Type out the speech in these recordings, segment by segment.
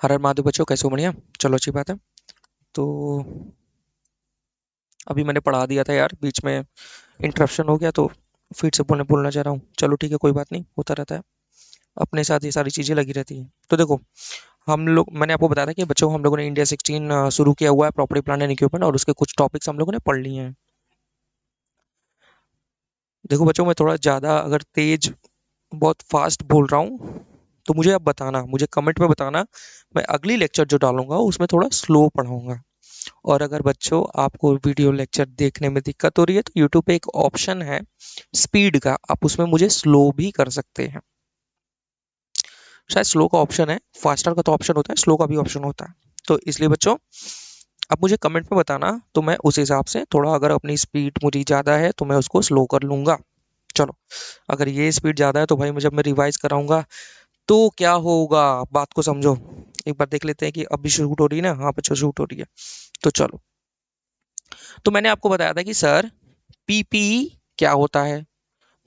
हर हर महादेव बच्चों, कैसे हो? बढ़िया। चलो, अच्छी बात है। तो अभी मैंने पढ़ा दिया था यार, बीच में इंटरप्शन हो गया तो फिर से बोलने बोलना चाह रहा हूँ। चलो ठीक है, कोई बात नहीं, होता रहता है। अपने साथ ये सारी चीज़ें लगी रहती हैं। तो देखो, हम लोग, मैंने आपको बताया था कि बच्चों हम लोगों ने इंडिया 16 शुरू किया हुआ है, प्रॉपर्टी प्लांट एंड इक्विपमेंट, और उसके कुछ टॉपिक्स हम लोगों ने पढ़ लिए हैं। देखो बच्चों, मैं थोड़ा ज़्यादा अगर तेज, बहुत फास्ट बोल रहा हूँ तो मुझे अब बताना, मुझे कमेंट में बताना। मैं अगली लेक्चर जो डालूंगा उसमें थोड़ा स्लो पढ़ाऊंगा। और अगर बच्चों आपको वीडियो लेक्चर देखने में दिक्कत हो रही है तो यूट्यूब पे एक ऑप्शन है स्पीड का, आप उसमें मुझे स्लो भी कर सकते हैं। शायद स्लो का ऑप्शन है, फास्टर का तो ऑप्शन होता है, स्लो का भी ऑप्शन होता है। तो इसलिए बच्चों, आप मुझे कमेंट में बताना, तो मैं उस हिसाब से थोड़ा, अगर अपनी स्पीड मुझे ज़्यादा है तो मैं उसको स्लो कर लूँगा। चलो, अगर ये स्पीड ज़्यादा है तो भाई मैं जब मैं रिवाइज़ कराऊँगा तो क्या होगा, बात को समझो। एक बार देख लेते हैं कि अब भी शूट हो रही है ना? हाँ बच्चों, शूट हो रही है। तो चलो, तो मैंने आपको बताया था कि सर पीपीई क्या होता है,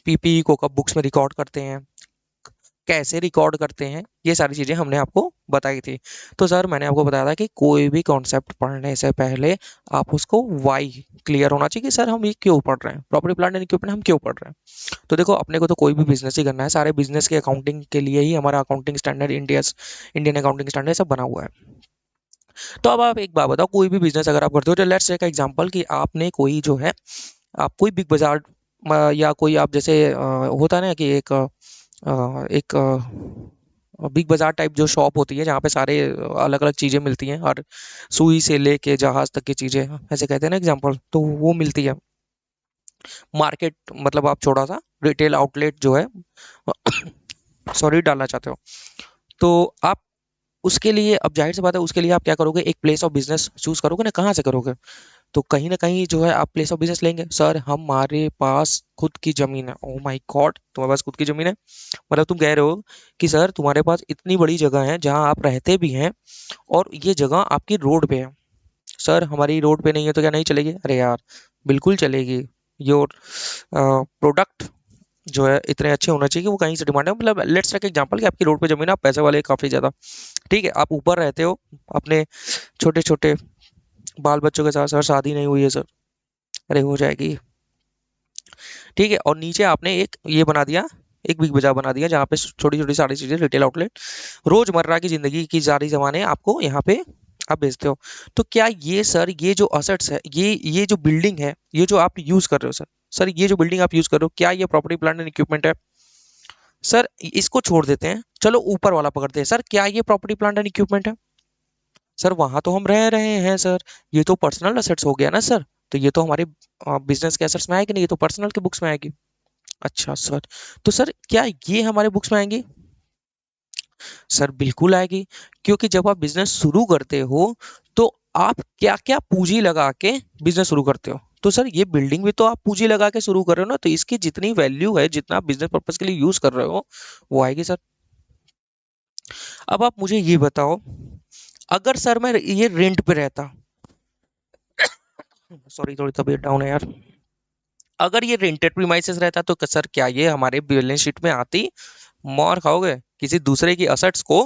पीपीई को कब बुक्स में रिकॉर्ड करते हैं, कैसे रिकॉर्ड करते हैं, ये सारी चीज़ें हमने आपको बताई थी। तो सर मैंने आपको बताया था कि कोई भी कॉन्सेप्ट पढ़ने से पहले आप उसको वाई क्लियर होना चाहिए कि सर हम ये क्यों पढ़ रहे हैं, प्रॉपर्टी प्लांट एंड इक्विपमेंट हम क्यों पढ़ रहे हैं। तो देखो, अपने को तो कोई भी बिजनेस ही करना है, सारे बिजनेस के अकाउंटिंग के लिए ही हमारा accounting standard Indian accounting standard सब बना हुआ है। तो अब आप एक बात बताओ, कोई भी बिजनेस अगर आप करते हो, तो लेट्स टेक एग्जांपल कि आपने कोई जो है, आप कोई बिग बाजार या कोई आप जैसे होता है ना कि एक बिग बाजार टाइप जो शॉप होती है जहाँ पे सारे अलग अलग चीज़ें मिलती हैं, और सुई से लेके जहाज तक की चीज़ें, ऐसे कहते हैं ना एग्जांपल, तो वो मिलती है। मार्केट मतलब आप छोटा सा रिटेल आउटलेट जो है सॉरी डालना चाहते हो, तो आप उसके लिए, अब जाहिर सी बात है, उसके लिए आप क्या करोगे, एक प्लेस ऑफ बिजनेस चूज करोगे ना, कहाँ से करोगे? तो कहीं ना कहीं जो है आप प्लेस ऑफ बिजनेस लेंगे। सर हमारे पास खुद की जमीन है। ओ माय गॉड, तुम्हारे पास खुद की जमीन है? मतलब तुम कह रहे हो कि सर तुम्हारे पास इतनी बड़ी जगह है जहां आप रहते भी हैं, और ये जगह आपकी रोड पे है। सर हमारी रोड पे नहीं है तो क्या नहीं चलेगी? अरे यार, बिल्कुल चलेगी। योर प्रोडक्ट जो है इतने अच्छे होना चाहिए कि वो कहीं से डिमांड है। मतलब लेट्स टेक एग्जांपल कि आपकी रोड पे जमीन है, आप पैसे वाले काफी ज्यादा, ठीक है, आप ऊपर रहते हो अपने छोटे छोटे बाल बच्चों के साथ। सर शादी नहीं हुई है सर। अरे हो जाएगी, ठीक है। और नीचे आपने एक ये बना दिया, एक बिग बाजार बना दिया जहाँ पे छोटी छोटी सारी चीजें, रिटेल आउटलेट, रोजमर्रा की जिंदगी की सारी सामानें आपको यहाँ पे आप बेचते हो। तो क्या ये सर, ये जो असेट्स है, ये जो बिल्डिंग है, ये जो आप यूज कर रहे हो सर, सर ये जो बिल्डिंग आप यूज कर रहे हो, क्या ये प्रॉपर्टी प्लांट एंड इक्विपमेंट है? सर इसको छोड़ देते हैं, चलो ऊपर वाला पकड़ते हैं। सर क्या ये प्रॉपर्टी प्लांट एंड इक्विपमेंट है? सर वहां तो हम रह रहे हैं सर, ये तो पर्सनल असेट्स हो गया ना सर। तो ये तो हमारे बिजनेस के असेट्स में आएगी नहीं, ये तो पर्सनल के बुक्स में आएगी। अच्छा सर, तो सर क्या ये हमारे बुक्स में आएंगी? सर बिल्कुल आएगी, क्योंकि जब आप बिजनेस शुरू करते हो तो आप क्या क्या पूंजी लगा के बिजनेस शुरू करते हो। तो सर ये बिल्डिंग भी तो आप पूंजी लगा के शुरू कर रहे हो ना, तो इसकी जितनी वैल्यू है, जितना आप बिजनेस पर्पज के लिए यूज कर रहे हो, वो आएगी सर। अब आप मुझे ये बताओ, अगर सर मैं ये रेंट पे रहता, सॉरी थोड़ी तबीयत डाउन है यार, अगर ये रेंटेड प्रीमाइसेस रहता तो सर क्या ये हमारे बैलेंस शीट में आती? मार खाओगे। किसी दूसरे की असेट्स को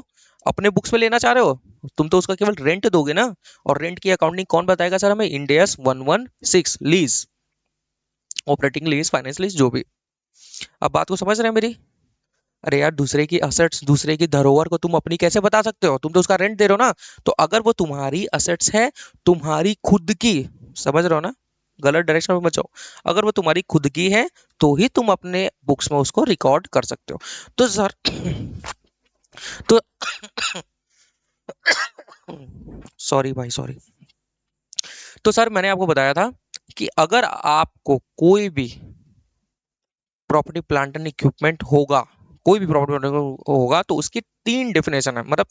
अपने बुक्स में लेना चाह रहे हो? तुम तो उसका केवल रेंट दोगे ना। और रेंट की अकाउंटिंग कौन बताएगा सर हमें? Indians 116 lease, operating lease, finance lease, जो भी। अब बात को समझ रहे हैं मेरी? अरे यार, दूसरे की असेट्स, दूसरे की धरोहर को तुम अपनी कैसे बता सकते हो? तुम तो उसका रेंट दे रहे हो ना। तो अगर वो तुम्हारी असेट्स है, तुम्हारी खुद की, समझ रहे हो ना, गलत डायरेक्शन में मत जाओ, अगर वो तुम्हारी खुद की है तो ही तुम अपने बुक्स में उसको रिकॉर्ड कर सकते हो। तो सर तो सॉरी भाई, सॉरी। तो सर मैंने आपको बताया था कि अगर आपको कोई भी प्रॉपर्टी प्लांट एंड इक्विपमेंट होगा, कोई भी प्रॉपर्टी प्लांट होगा, तो उसकी तीन डेफिनेशन है। मतलब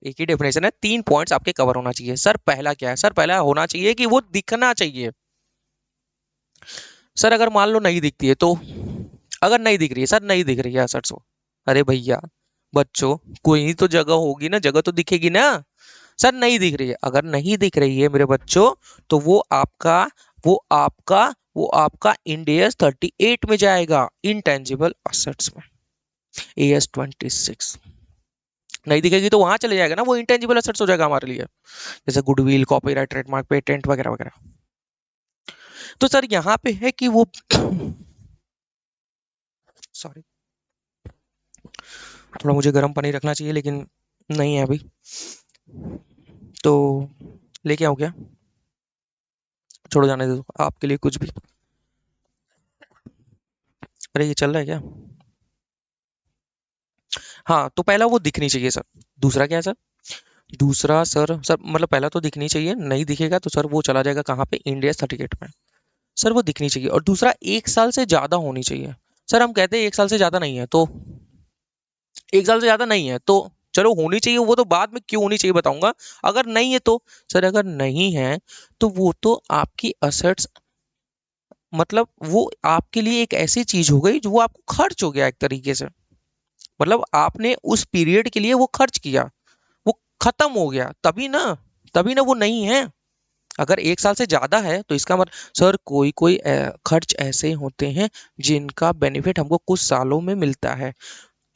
एक ही डेफिनेशन है, तीन पॉइंट्स आपके कवर होना चाहिए। सर पहला क्या है? सर पहला होना चाहिए कि वो दिखना चाहिए। सर अगर मान लो नहीं दिखती है तो, अगर नहीं दिख रही है सर, नहीं दिख रही है सर सो, अरे भैया बच्चों, कोई तो जगह होगी ना, जगह तो दिखेगी ना। सर नहीं दिख रही है, अगर नहीं दिख रही है मेरे बच्चों, तो वो आपका वो आपका इंडेस 38 में जाएगा, इनटेंजिबल असेट्स में, AS 26। नहीं दिखेगी तो वहां चले जाएगा ना, वो इंटेंजिबल एसेट्स हो जाएगा हमारे लिए, जैसे गुडविल, कॉपीराइट, ट्रेडमार्क, पेटेंट वगैरह वगैरह। तो सर यहाँ पे है कि वो सॉरी, थोड़ा मुझे गर्म पानी रखना चाहिए लेकिन नहीं है अभी, तो लेके आऊँ क्या? छोड़ो, जाने दो आपके लिए कुछ भी। अरे ये चल रहा है क्या? हाँ, तो पहला वो दिखनी चाहिए सर। दूसरा क्या है सर? दूसरा सर, मतलब पहला तो दिखनी चाहिए, नहीं दिखेगा तो सर वो चला जाएगा कहाँ पे? इंडिया सर्टिफिकेट में। सर वो दिखनी चाहिए, और दूसरा 1 साल से ज़्यादा होनी चाहिए। सर हम कहते हैं 1 साल से ज़्यादा नहीं है तो, 1 साल से ज़्यादा नहीं है तो चलो होनी चाहिए, वो तो बाद में क्यों होनी चाहिए बताऊंगा। अगर नहीं है तो, सर अगर नहीं है तो वो तो आपकी असेट्स, मतलब वो आपके लिए एक ऐसी चीज हो गई जो वो आपको खर्च हो गया एक तरीके से, मतलब आपने उस पीरियड के लिए वो खर्च किया, वो खत्म हो गया, तभी ना, तभी ना वो नहीं है। अगर 1 साल से ज्यादा है तो इसका मतलब, सर कोई कोई खर्च ऐसे होते हैं जिनका बेनिफिट हमको कुछ सालों में मिलता है।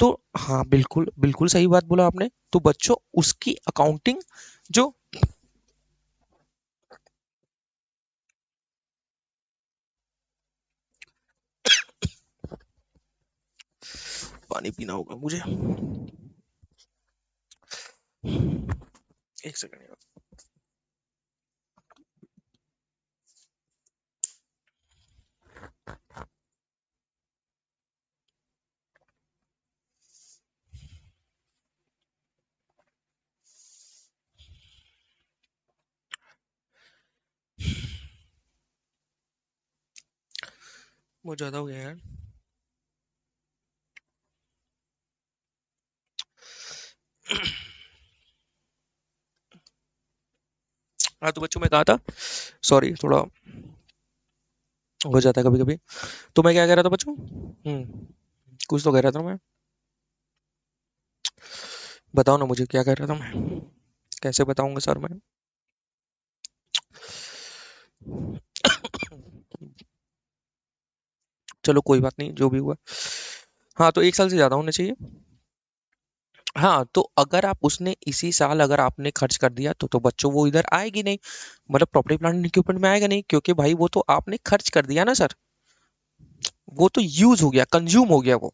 तो हाँ, बिल्कुल बिल्कुल सही बात बोला आपने। तो बच्चों उसकी अकाउंटिंग जो, पानी पीना होगा मुझे, 1 सेकंड। बहुत ज्यादा हो गया यार। हाँ तो बच्चों मैं कहा था, सॉरी थोड़ा हो जाता है कभी कभी। तो मैं क्या कह रहा था बच्चों? कुछ तो कह रहा था मैं, बताओ ना मुझे क्या कह रहा था मैं, कैसे बताऊंगा सर मैं? चलो कोई बात नहीं, जो भी हुआ। हाँ तो 1 साल से ज्यादा होना चाहिए। हाँ तो अगर आप उसने इसी साल अगर आपने खर्च कर दिया तो बच्चों वो इधर आएगी नहीं, मतलब प्रॉपर्टी प्लांट एंड इक्विपमेंट में आएगा नहीं, क्योंकि भाई वो तो आपने खर्च कर दिया ना सर, वो तो यूज हो गया, कंज्यूम हो गया वो।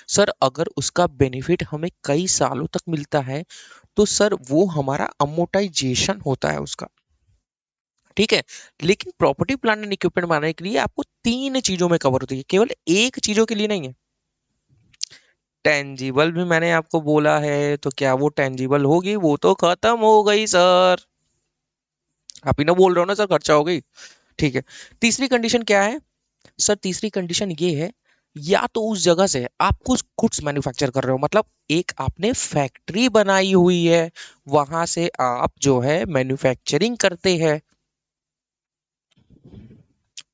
सर अगर उसका बेनिफिट हमें कई सालों तक मिलता है तो सर वो हमारा अमोर्टाइजेशन होता है उसका, ठीक है। लेकिन प्रॉपर्टी प्लांट एंड इक्विपमेंट बनाने के लिए आपको 3 चीजों में कवर होती है, केवल एक चीजों के लिए नहीं है। टेंजिबल भी मैंने आपको बोला है, तो क्या वो टेंजिबल होगी? वो तो खत्म हो गई सर। आप ही ना बोल रहे हो ना सर खर्चा हो गई, ठीक है। तीसरी कंडीशन क्या है? सर तीसरी कंडीशन ये है, या तो उस जगह से आप कुछ गुड्स मैन्युफैक्चर कर रहे हो, मतलब एक आपने फैक्ट्री बनाई हुई है, वहां से आप जो है मैन्युफैक्चरिंग करते हैं,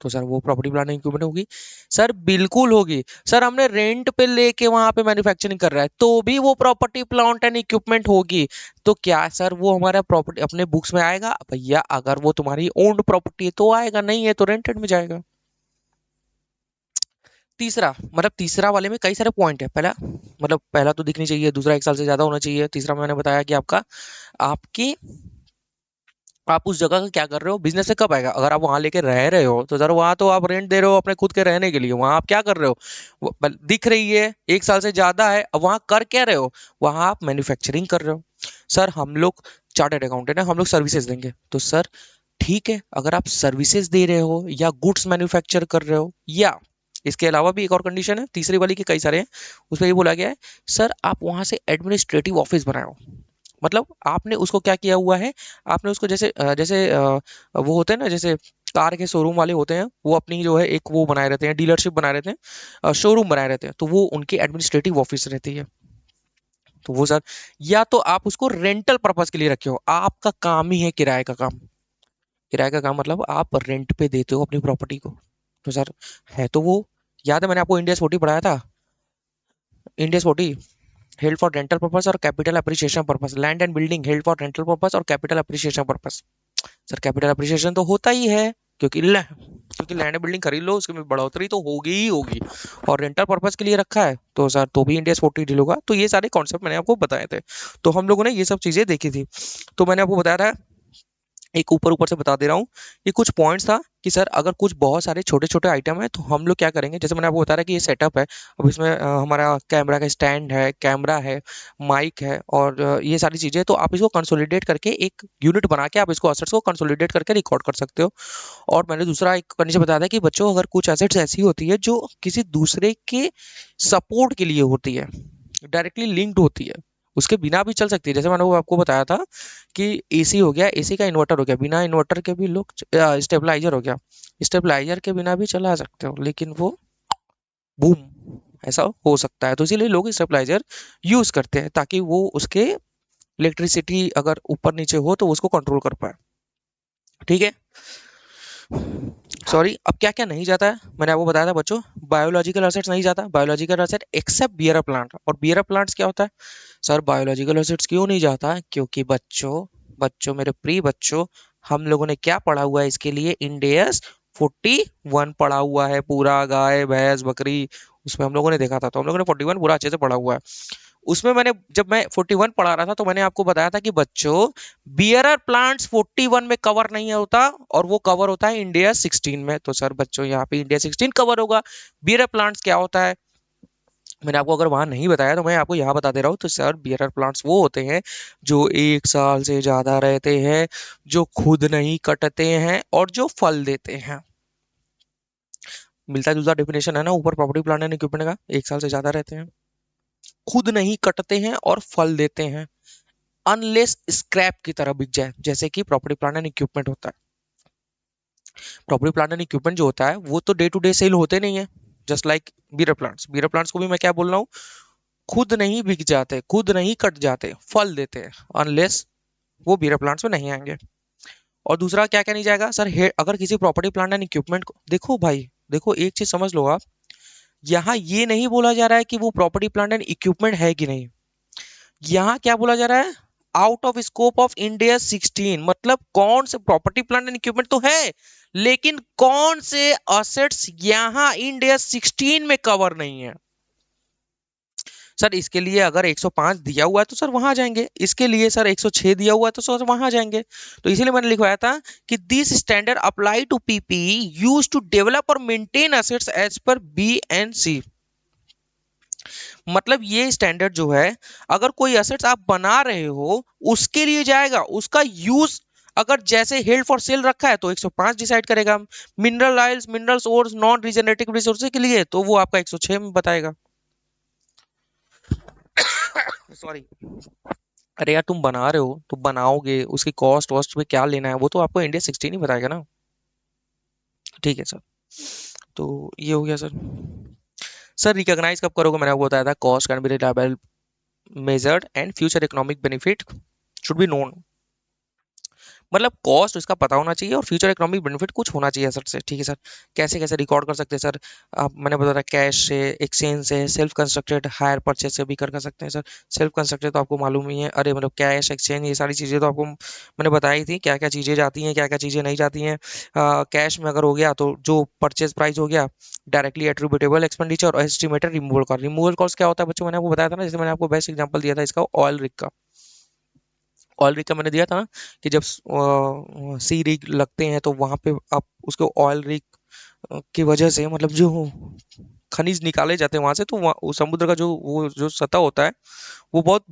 तो सर वो प्रॉपर्टी प्लांट इक्विपमेंट होगी। सर बिल्कुल होगी। सर हमने रेंट पे लेके वहां पे मैन्युफैक्चरिंग कर रहा है तो भी वो प्रॉपर्टी प्लांट एंड इक्विपमेंट होगी। तो क्या सर वो हमारा प्रॉपर्टी अपने बुक्स में आएगा भैया? अगर वो तुम्हारी ओन्ड प्रॉपर्टी है तो आएगा, नहीं है तो रेंटेड में जाएगा। तीसरा, मतलब तीसरा वाले में कई सारे पॉइंट है। पहला मतलब पहला तो दिखनी चाहिए, दूसरा 1 साल से ज्यादा होना चाहिए, तीसरा मैंने बताया कि आपका, आपकी, आप उस जगह का क्या कर रहे हो, बिजनेस से कब आएगा? अगर आप वहां लेके रह रहे हो तो सर वहां तो आप रेंट दे रहे हो अपने खुद के रहने के लिए, वहां आप क्या कर रहे हो? दिख रही है 1 साल से ज्यादा है, अब वहां कर क्या रहे हो? वहां आप मैन्युफैक्चरिंग कर रहे हो। सर हम लोग चार्टर्ड अकाउंटेंट है, हम लोग सर्विसेज देंगे, तो सर ठीक है, अगर आप सर्विसेज दे रहे हो या गुड्स मैन्युफैक्चर कर रहे हो, या इसके अलावा भी एक और कंडीशन है तीसरी वाली की, कई सारे हैं, उसमें ये बोला गया है, सर आप वहां से एडमिनिस्ट्रेटिव ऑफिस बनाओ। मतलब आपने उसको क्या किया हुआ है, आपने उसको जैसे वो होते हैं ना, जैसे कार के शोरूम वाले होते हैं, वो अपनी जो है एक वो बनाए रहते हैं, डीलरशिप बनाए रहते हैं, शोरूम बनाए रहते हैं, तो वो उनकी एडमिनिस्ट्रेटिव ऑफिस रहती है। तो वो सर, या तो आप उसको रेंटल पर्पज के लिए रखे हो, आपका काम ही है किराए का काम। किराए का काम मतलब आप रेंट पे देते हो अपनी प्रॉपर्टी को, तो सर है तो वो, याद है मैंने आपको इंडिया 40 पढ़ाया था, India 40 held for rental purpose और capital appreciation purpose, land and building held for rental purpose और capital appreciation purpose. Sir capital appreciation तो होता ही है, क्योंकि क्योंकि लैंड बिल्डिंग खरीद लो उसकी बढ़ोतरी तो होगी ही होगी, और रेंटल पर्पज के लिए रखा है तो सर तो भी इंडिया 40 डील होगा। तो ये सारे कॉन्सेप्ट मैंने आपको बताए थे, तो हम लोगों ने ये सब चीजें देखी थी। तो मैंने आपको बताया था, एक ऊपर ऊपर से बता दे रहा हूँ, ये कुछ पॉइंट्स था कि सर अगर कुछ बहुत सारे छोटे छोटे आइटम है तो हम लोग क्या करेंगे। जैसे मैंने आपको बताया कि ये सेटअप है, अब इसमें हमारा कैमरा का स्टैंड है, कैमरा है, माइक है, और ये सारी चीज़ें, तो आप इसको कंसोलिडेट करके एक यूनिट बना के आप इसको असर्ट्स को कंसोलिडेट करके रिकॉर्ड कर सकते हो। और मैंने दूसरा एक कंडीशन बताया था कि बच्चों अगर कुछ एसेट्स ऐसी होती है जो किसी दूसरे के सपोर्ट के लिए होती है, डायरेक्टली लिंक्ड होती है, उसके बिना भी चल सकती है। जैसे मैंने वो आपको बताया था कि एसी हो गया, एसी का इन्वर्टर हो गया, बिना इन्वर्टर के भी लोग, स्टेबलाइजर हो गया, स्टेबलाइजर के बिना भी चला सकते हो, लेकिन वो बूम ऐसा हो सकता है, तो इसीलिए लोग स्टेबलाइजर यूज करते हैं ताकि वो उसके इलेक्ट्रिसिटी अगर ऊपर नीचे हो तो उसको कंट्रोल कर पाए। ठीक है, सॉरी, अब क्या क्या नहीं जाता है मैंने आपको बताया था बच्चों। बायोलॉजिकल एसेट्स नहीं जाता, biological asset except bearer plant. और बियर प्लांट्स क्या होता है सर, बायोलॉजिकल एसेट्स क्यों नहीं जाता है, क्योंकि बच्चों बच्चों मेरे प्रिय बच्चों, हम लोगों ने क्या पढ़ा हुआ है इसके लिए, इंडेस 41 पढ़ा हुआ है पूरा, गाय भैंस बकरी, उसमें हम लोगों ने देखा था, तो हम लोगों ने 41 पूरा अच्छे से पढ़ा हुआ है। उसमें मैंने जब मैं 41 पढ़ा रहा था तो मैंने आपको बताया था कि बच्चों बियरर प्लांट्स 41 में कवर नहीं होता, और वो कवर होता है इंडिया 16 में। तो सर बच्चों यहाँ पे इंडिया 16 कवर होगा, बियरर प्लांट्स क्या होता है मैंने आपको अगर वहां नहीं बताया तो मैं आपको यहाँ बता दे रहा हूँ। तो सर बियरर प्लांट्स वो होते हैं जो 1 साल से ज्यादा रहते हैं, जो खुद नहीं कटते हैं, और जो फल देते हैं। मिलता जुलता डेफिनेशन है ना ऊपर, प्रॉपर्टी प्लांट एंड इक्विपमेंट का, 1 साल से ज्यादा रहते हैं, खुद नहीं कटते हैं, और फल देते हैं, अनलेस स्क्रैप की तरह बिक जाए, जैसे कि प्रॉपर्टी प्लांट एंड इक्विपमेंट होता है। प्रॉपर्टी प्लांट एंड इक्विपमेंट जो होता है वो तो डे टू डे सेल होते नहीं है, just like bearer plants. Bearer plants को भी मैं क्या बोल रहा हूँ, खुद नहीं बिक जाते, खुद नहीं कट जाते, फल देते हैं, अनलेस वो बीयर प्लांट्स में नहीं आएंगे। और दूसरा क्या क्या नहीं जाएगा सर, अगर किसी प्रॉपर्टी प्लांट एंड इक्विपमेंट को, देखो भाई देखो एक चीज समझ लो आप, यहाँ ये नहीं बोला जा रहा है कि वो प्रॉपर्टी प्लांट एंड इक्विपमेंट है कि नहीं, यहाँ क्या बोला जा रहा है, out of scope of India 16, मतलब कौन से प्रॉपर्टी प्लांट एंड इक्विपमेंट तो है, लेकिन कौन से असेट्स यहाँ इंडिया 16 में कवर नहीं है। सर इसके लिए अगर 105 दिया हुआ है तो सर वहां जाएंगे, इसके लिए सर 106 दिया हुआ है तो सर वहां जाएंगे। तो इसीलिए मैंने लिखवाया था कि this standard apply to PP use to develop और maintain assets as per B and C. मतलब ये स्टैंडर्ड जो है, अगर कोई एसेट्स आप बना रहे हो उसके लिए जाएगा, उसका यूज अगर जैसे हेल्ड फॉर सेल रखा है तो 105 डिसाइड करेगा, mineral oils, mineral source, non regenerative resources के लिए तो वो आपका 106 में बताएगा। सॉरी, अरे यार तुम बना रहे हो तो बनाओगे, उसकी कॉस्ट वॉस्ट में क्या लेना है वो तो आपको इंडिया 16 ही बताएगा ना। ठीक है सर, तो ये हो गया सर। सर रिकॉग्नाइज कब करोगे, मैंने आपको बताया था, cost can be reliable measured and future economic benefit should be known. मतलब कॉस्ट इसका पता होना चाहिए और फ्यूचर इकोनॉमिक बेनिफिट कुछ होना चाहिए सर से। ठीक है सर, कैसे कैसे रिकॉर्ड कर सकते हैं सर, आप मैंने बताया कैश से, एक्सचेंज से, सेल्फ कंस्ट्रक्टेड हायर परचेज से भी कर सकते हैं सर। सेल्फ कंस्ट्रक्टेड तो आपको मालूम ही है, अरे मतलब कैश एक्सचेंज ये सारी चीज़ें तो आपको मैंने बताई थी, क्या क्या चीज़ें जाती हैं क्या क्या चीज़ें नहीं जाती हैं। कैश में अगर हो गया तो जो परचेज प्राइस हो गया, डायरेक्टली एट्रीब्यूटेबल एक्सपेंडिचर और estimated removal cost. Removal cost क्या होता है बच्चों, मैंने आपको बताया था ना, जैसे मैंने आपको बेस्ट एग्जांपल दिया था इसका, ऑयल रिग का। ऑयल रिग का मैंने दिया था ना कि जब सी रिग लगते हैं तो वहां पे आप उसको ऑयल रिग की वजह से, मतलब जो खनिज निकाले जाते हैं वहां से, तो वो समुद्र का जो वो जो सतह होता है वो बहुत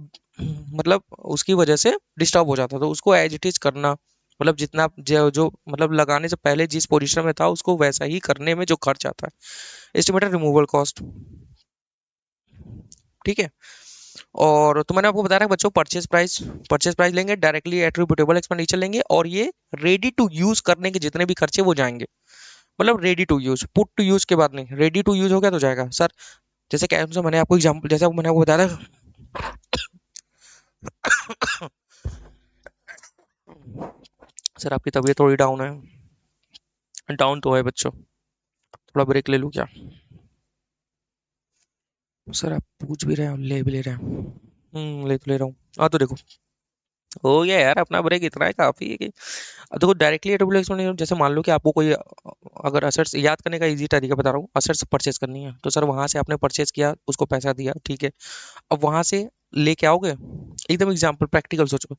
मतलब उसकी वजह से डिस्टर्ब हो जाता है, तो उसको एज इट इज करना, मतलब जितना जो मतलब लगाने से पहले जिस पोजीशन में था उसको वैसा ही करने में जो खर्च आता है, एस्टिमेटेड रिमूवल कॉस्ट। ठीक है, और तो मैंने आपको बताया था बच्चों, परचेज प्राइस लेंगे, डायरेक्टली एट्रीब्यूटेबल एक्सपेंडिचर लेंगे, और ये रेडी टू यूज करने के जितने भी खर्चे वो जाएंगे, मतलब ready to use, put to use के बाद नहीं, रेडी टू यूज हो गया तो जाएगा सर। जैसे क्या मैंने आपको एग्जांपल, जैसे मैंने आपको बताया था, सर आपकी तबीयत थोड़ी डाउन है, डाउन तो है बच्चों, थोड़ा ब्रेक ले लूँ क्या। सर आप पूछ भी रहे हैं और ले भी ले रहे हैं। ले तो ले रहा हूँ। हाँ तो देखो, हो गया यार, अपना ब्रेक इतना है काफी है कि, अब देखो डायरेक्टली एट्रिब्यूटेबल एक्सपेंडिचर, जैसे मान लो कि आपको कोई अगर असेट्स याद करने का इजी तरीका बता रहा हूँ, असेट्स परचेज करनी है तो सर वहां से आपने परचेज किया, उसको पैसा दिया, ठीक है। अब वहां से लेके आओगे, एकदम एग्जाम्पल प्रैक्टिकल सोचो।